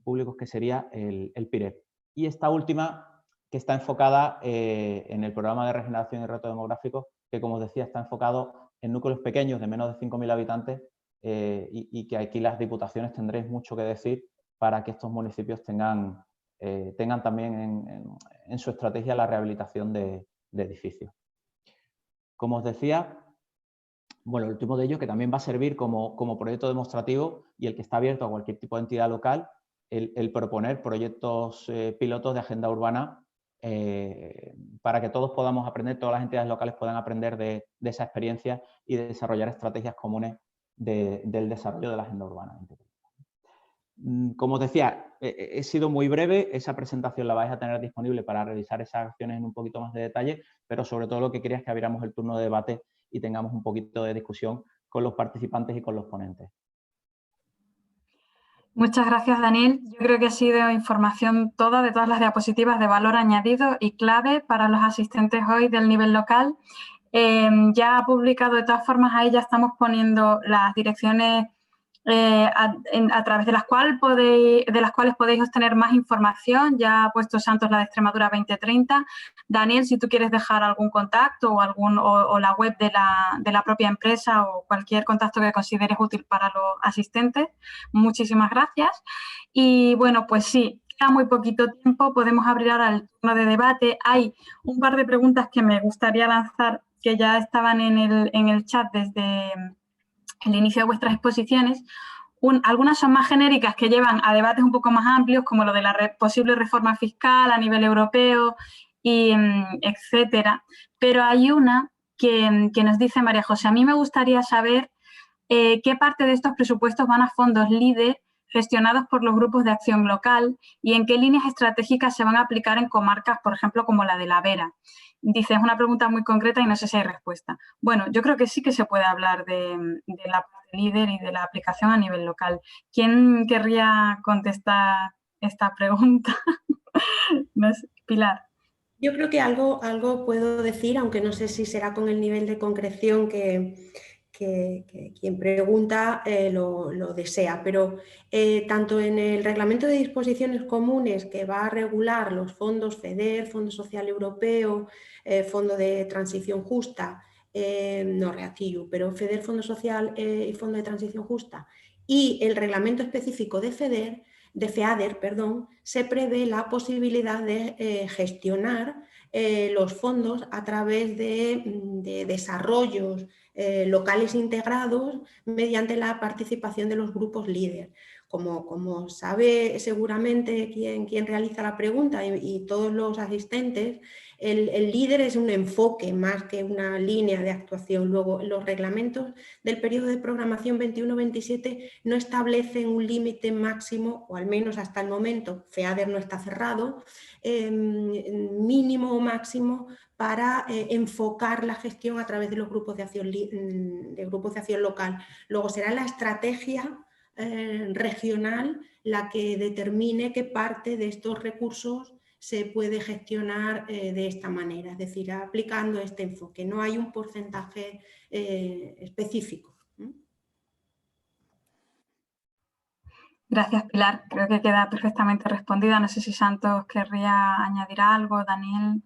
públicos, que sería el PIREP. Y esta última, que está enfocada en el programa de regeneración y reto demográfico, que, como os decía, está enfocado en núcleos pequeños de menos de 5.000 habitantes y que aquí las diputaciones tendréis mucho que decir para que estos municipios tengan también en su estrategia la rehabilitación de edificios. Como os decía, bueno, el último de ellos, que también va a servir como proyecto demostrativo y el que está abierto a cualquier tipo de entidad local, el proponer proyectos pilotos de agenda urbana para que todos podamos aprender, todas las entidades locales puedan aprender de esa experiencia y de desarrollar estrategias comunes del desarrollo de la agenda urbana. Como os decía, he sido muy breve, esa presentación la vais a tener disponible para revisar esas acciones en un poquito más de detalle, pero sobre todo lo que quería es que abriéramos el turno de debate y tengamos un poquito de discusión con los participantes y con los ponentes. Muchas gracias, Daniel. Yo creo que ha sido información toda de todas las diapositivas de valor añadido y clave para los asistentes hoy del nivel local. Ya ha publicado, de todas formas, ahí ya estamos poniendo las direcciones a través de las cuales podéis obtener más información. Ya ha puesto Santos la de Extremadura 2030. Daniel, si tú quieres dejar algún contacto o la web de la propia empresa o cualquier contacto que consideres útil para los asistentes, muchísimas gracias. Y bueno, pues sí, queda muy poquito tiempo, podemos abrir ahora el turno de debate. Hay un par de preguntas que me gustaría lanzar que ya estaban en el chat desde el inicio de vuestras exposiciones. Algunas son más genéricas, que llevan a debates un poco más amplios, como lo de la posible reforma fiscal a nivel europeo y etcétera. Pero hay una que nos dice María José, a mí me gustaría saber qué parte de estos presupuestos van a fondos LEADER gestionados por los grupos de acción local y en qué líneas estratégicas se van a aplicar en comarcas, por ejemplo, como la de La Vera. Dice, es una pregunta muy concreta y no sé si hay respuesta. Bueno, yo creo que sí que se puede hablar de la parte LEADER y de la aplicación a nivel local. ¿Quién querría contestar esta pregunta? No sé, Pilar. Yo creo que algo puedo decir, aunque no sé si será con el nivel de concreción que quien pregunta lo desea, pero tanto en el Reglamento de Disposiciones Comunes, que va a regular los fondos FEDER, Fondo Social Europeo, Fondo de Transición Justa, no REACIU, pero FEDER, Fondo Social y Fondo de Transición Justa, y el reglamento específico de FEADER, se prevé la posibilidad de gestionar los fondos a través de desarrollos locales integrados mediante la participación de los grupos LEADER. Como sabe seguramente quien realiza la pregunta y todos los asistentes, el LEADER es un enfoque más que una línea de actuación. Luego, los reglamentos del periodo de programación 21-27 no establecen un límite máximo, o al menos hasta el momento, FEADER no está cerrado, mínimo o máximo para enfocar la gestión a través de los grupos de acción local. Luego será la estrategia regional la que determine qué parte de estos recursos se puede gestionar de esta manera, es decir, aplicando este enfoque. No hay un porcentaje específico. Gracias, Pilar. Creo que queda perfectamente respondida. No sé si Santos querría añadir algo, Daniel,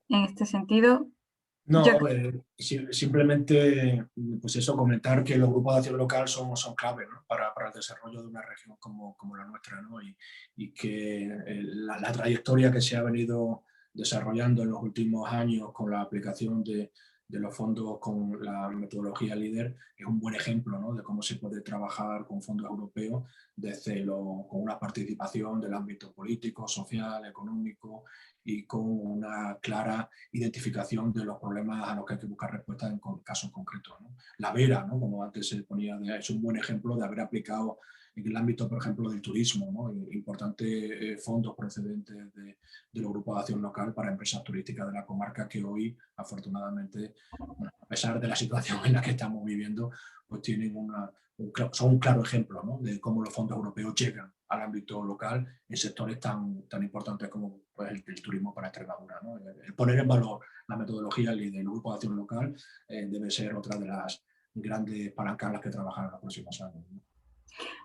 en este sentido. No, simplemente pues eso, comentar que los grupos de acción local son clave, ¿no? para el desarrollo de una región como la nuestra, ¿no? y que la trayectoria que se ha venido desarrollando en los últimos años con la aplicación de los fondos con la metodología LEADER es un buen ejemplo, ¿no? de cómo se puede trabajar con fondos europeos con una participación del ámbito político, social, económico y con una clara identificación de los problemas a los que hay que buscar respuestas en casos concretos, ¿no? La Vera, ¿no? Como antes se ponía, es un buen ejemplo de haber aplicado en el ámbito, por ejemplo, del turismo, ¿no? Importantes fondos procedentes de los grupos de acción local para empresas turísticas de la comarca que hoy, afortunadamente, bueno, a pesar de la situación en la que estamos viviendo, pues tienen son un claro ejemplo, ¿no? de cómo los fondos europeos llegan al ámbito local en sectores tan importantes como pues, el turismo para Extremadura, ¿no? El poner en valor la metodología del grupo de acción local debe ser otra de las grandes palancas en las que trabajar en los próximos años, ¿no?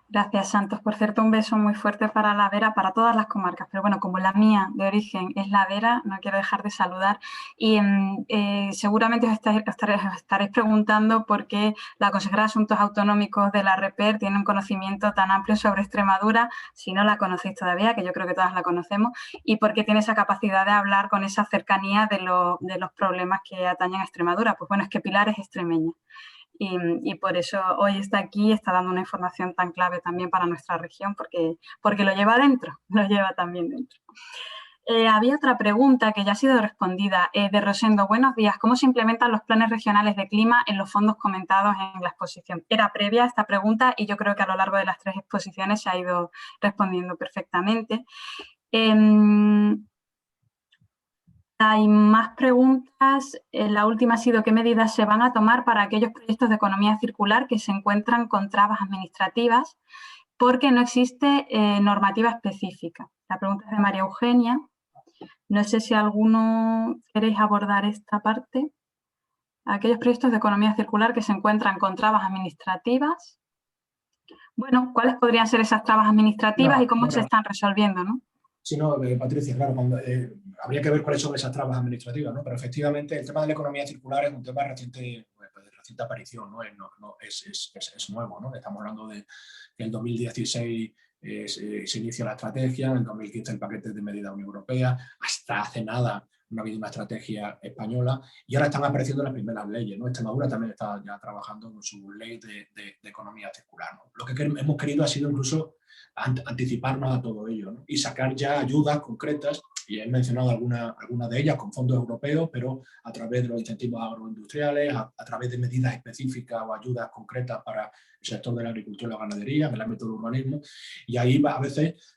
Gracias, Santos. Por cierto, un beso muy fuerte para La Vera, para todas las comarcas. Pero bueno, como la mía de origen es La Vera, no quiero dejar de saludar. Y seguramente os estaréis preguntando por qué la consejera de Asuntos Autonómicos de la REPER tiene un conocimiento tan amplio sobre Extremadura, si no la conocéis todavía, que yo creo que todas la conocemos, y por qué tiene esa capacidad de hablar con esa cercanía de los problemas que atañen a Extremadura. Pues bueno, es que Pilar es extremeña. Y por eso hoy está aquí, está dando una información tan clave también para nuestra región, porque lo lleva dentro, lo lleva también dentro. Había otra pregunta que ya ha sido respondida, de Rosendo. Buenos días, ¿cómo se implementan los planes regionales de clima en los fondos comentados en la exposición? Era previa a esta pregunta y yo creo que a lo largo de las 3 exposiciones se ha ido respondiendo perfectamente. Hay más preguntas. La última ha sido ¿qué medidas se van a tomar para aquellos proyectos de economía circular que se encuentran con trabas administrativas? Porque no existe normativa específica. La pregunta es de María Eugenia. No sé si alguno queréis abordar esta parte. Aquellos proyectos de economía circular que se encuentran con trabas administrativas. Bueno, ¿cuáles podrían ser esas trabas administrativas y cómo se están resolviendo, ¿no? Sí, no, Patricia, claro, habría que ver cuáles son esas trabas administrativas, ¿no? Pero efectivamente el tema de la economía circular es un tema de reciente aparición, ¿no? Es nuevo, ¿no? Estamos hablando de que en 2016 se inicia la estrategia, en 2015 el paquete de medidas Unión Europea, hasta hace nada no ha habido una estrategia española y ahora están apareciendo las primeras leyes, ¿no? Extremadura también está ya trabajando con su ley de economía circular, ¿no? Lo que hemos querido ha sido incluso anticiparnos a todo ello, ¿no? Y sacar ya ayudas concretas, y he mencionado algunas de ellas con fondos europeos, pero a través de los incentivos agroindustriales, a través de medidas específicas o ayudas concretas para el sector de la agricultura y la ganadería, en el ámbito del urbanismo, y ahí a veces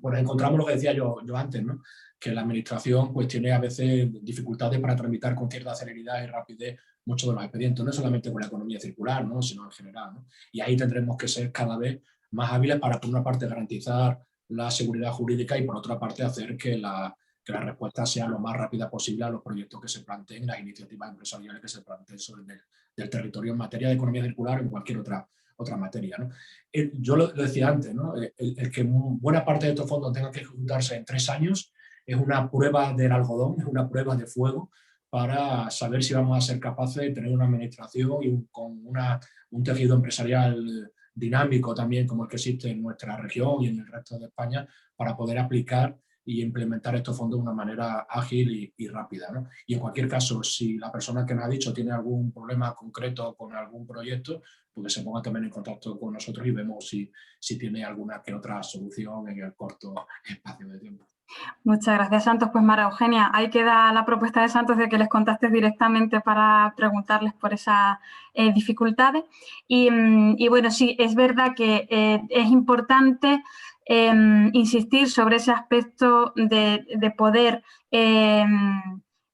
pues encontramos lo que decía yo antes, ¿no? Que la administración pues, tiene a veces dificultades para tramitar con cierta celeridad y rapidez muchos de los expedientes, no solamente con la economía circular, ¿no? Sino en general, ¿no? Y ahí tendremos que ser cada vez más hábiles para, por una parte, garantizar la seguridad jurídica y, por otra parte, hacer que la respuesta sea lo más rápida posible a los proyectos que se planteen, las iniciativas empresariales que se planteen sobre del territorio en materia de economía circular o en cualquier otra materia, ¿no? Yo lo decía antes, ¿no? El que buena parte de estos fondos tengan que ejecutarse en 3 años es una prueba del algodón, es una prueba de fuego para saber si vamos a ser capaces de tener una administración y con un tejido empresarial dinámico también como el que existe en nuestra región y en el resto de España para poder aplicar y implementar estos fondos de una manera ágil y rápida, ¿no? Y en cualquier caso, si la persona que me ha dicho tiene algún problema concreto con algún proyecto, pues que se ponga también en contacto con nosotros y vemos si tiene alguna que otra solución en el corto espacio de tiempo. Muchas gracias, Santos. Pues María Eugenia, ahí queda la propuesta de Santos de que les contactes directamente para preguntarles por esas dificultades. Y bueno, sí, es verdad que es importante insistir sobre ese aspecto de poder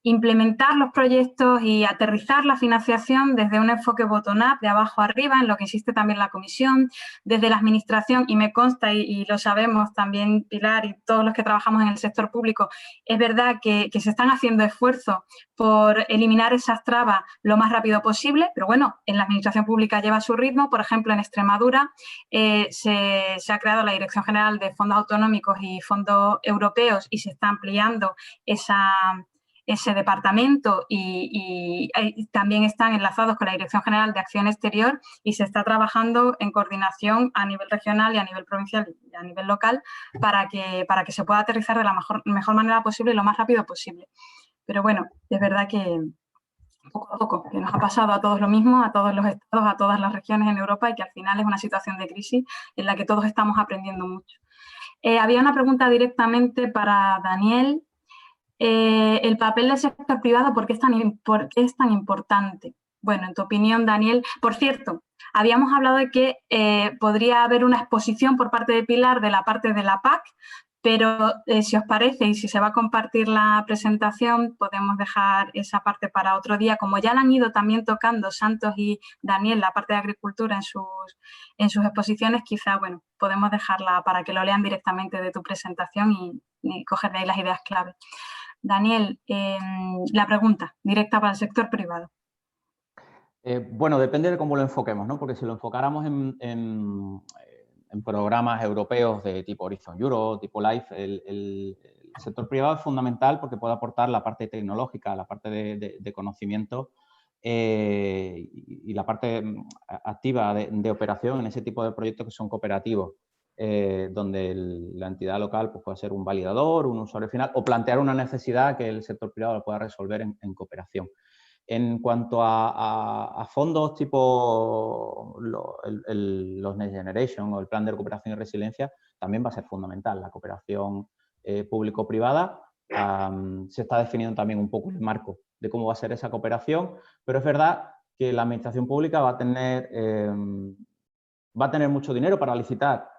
implementar los proyectos y aterrizar la financiación desde un enfoque bottom-up, de abajo arriba, en lo que insiste también la Comisión, desde la Administración, y me consta, y lo sabemos también Pilar y todos los que trabajamos en el sector público, es verdad que se están haciendo esfuerzos por eliminar esas trabas lo más rápido posible, pero bueno, en la Administración Pública lleva su ritmo. Por ejemplo, en Extremadura se ha creado la Dirección General de Fondos Autonómicos y Fondos Europeos y se está ampliando ese departamento y también están enlazados con la Dirección General de Acción Exterior y se está trabajando en coordinación a nivel regional y a nivel provincial y a nivel local para que se pueda aterrizar de la mejor manera posible y lo más rápido posible. Pero bueno, es verdad que poco a poco, que nos ha pasado a todos lo mismo, a todos los estados, a todas las regiones en Europa, y que al final es una situación de crisis en la que todos estamos aprendiendo mucho. Había una pregunta directamente para Daniel. El papel del sector privado, ¿por qué es tan importante? Bueno, en tu opinión, Daniel, por cierto, habíamos hablado de que podría haber una exposición por parte de Pilar de la parte de la PAC, pero si os parece y si se va a compartir la presentación, podemos dejar esa parte para otro día. Como ya la han ido también tocando Santos y Daniel, la parte de agricultura en sus exposiciones, quizá, bueno, podemos dejarla para que lo lean directamente de tu presentación y coger de ahí las ideas clave. Daniel, la pregunta directa para el sector privado. Bueno, depende de cómo lo enfoquemos, ¿no? Porque si lo enfocáramos en programas europeos de tipo Horizon Europe, tipo LIFE, el sector privado es fundamental porque puede aportar la parte tecnológica, la parte de conocimiento y la parte activa de operación en ese tipo de proyectos que son cooperativos. Donde la entidad local pues, puede ser un validador, un usuario final o plantear una necesidad que el sector privado lo pueda resolver en cooperación. En cuanto a fondos tipo los Next Generation o el Plan de Recuperación y Resiliencia, también va a ser fundamental. La cooperación público-privada se está definiendo también un poco el marco de cómo va a ser esa cooperación, pero es verdad que la administración pública va a tener mucho dinero para licitar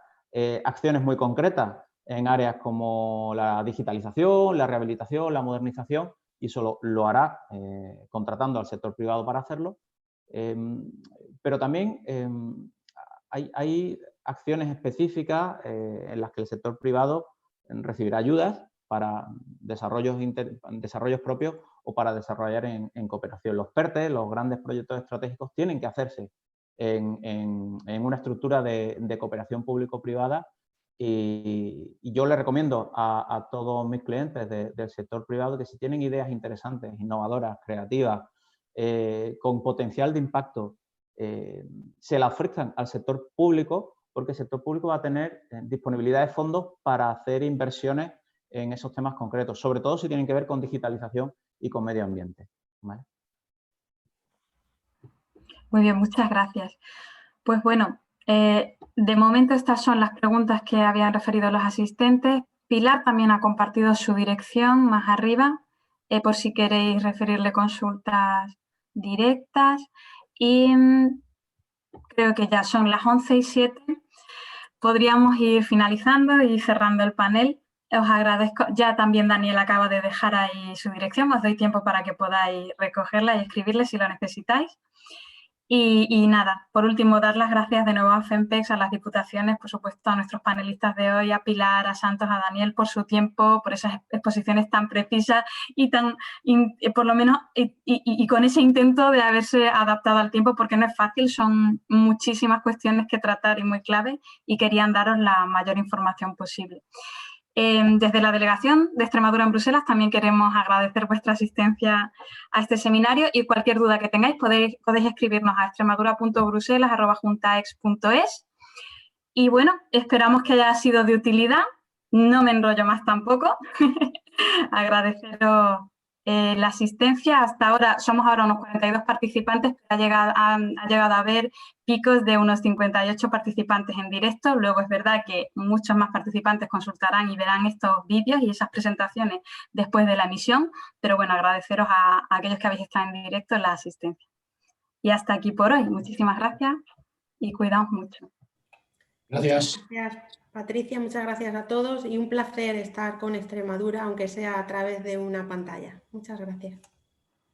acciones muy concretas en áreas como la digitalización, la rehabilitación, la modernización, y eso lo hará contratando al sector privado para hacerlo. Pero también hay acciones específicas en las que el sector privado recibirá ayudas para desarrollos propios o para desarrollar en cooperación. Los PERTE, los grandes proyectos estratégicos, tienen que hacerse en una estructura de cooperación público-privada y yo le recomiendo a todos mis clientes del sector privado que si tienen ideas interesantes, innovadoras, creativas, con potencial de impacto, se la ofrezcan al sector público, porque el sector público va a tener disponibilidad de fondos para hacer inversiones en esos temas concretos, sobre todo si tienen que ver con digitalización y con medio ambiente, ¿vale? Muy bien, muchas gracias. Pues bueno, De momento estas son las preguntas que habían referido los asistentes. Pilar también ha compartido su dirección más arriba, por si queréis referirle consultas directas. Y creo que ya son las 11:07. Podríamos ir finalizando y cerrando el panel. Os agradezco. Ya también Daniel acaba de dejar ahí su dirección. Os doy tiempo para que podáis recogerla y escribirle si lo necesitáis. Y nada, por último, dar las gracias de nuevo a FEMPEX, a las diputaciones, por supuesto, a nuestros panelistas de hoy, a Pilar, a Santos, a Daniel, por su tiempo, por esas exposiciones tan precisas y tan, por lo menos, y con ese intento de haberse adaptado al tiempo, porque no es fácil, son muchísimas cuestiones que tratar y muy claves, y querían daros la mayor información posible. Desde la Delegación de Extremadura en Bruselas también queremos agradecer vuestra asistencia a este seminario y cualquier duda que tengáis podéis escribirnos a extremadura.bruselas@juntaex.es. Y bueno, esperamos que haya sido de utilidad. No me enrollo más tampoco. Agradeceros la asistencia. Hasta ahora, somos ahora unos 42 participantes, pero ha llegado a haber picos de unos 58 participantes en directo. Luego es verdad que muchos más participantes consultarán y verán estos vídeos y esas presentaciones después de la emisión, pero bueno, agradeceros a aquellos que habéis estado en directo la asistencia. Y hasta aquí por hoy. Muchísimas gracias y cuidaos mucho. Gracias. Gracias, Patricia. Muchas gracias a todos y un placer estar con Extremadura, aunque sea a través de una pantalla. Muchas gracias.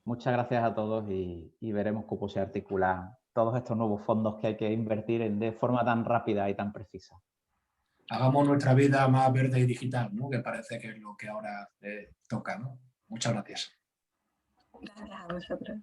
Muchas gracias a todos y veremos cómo se articulan todos estos nuevos fondos que hay que invertir de forma tan rápida y tan precisa. Hagamos nuestra vida más verde y digital, ¿no? Que parece que es lo que ahora toca, ¿no? Muchas gracias. Gracias a vosotros.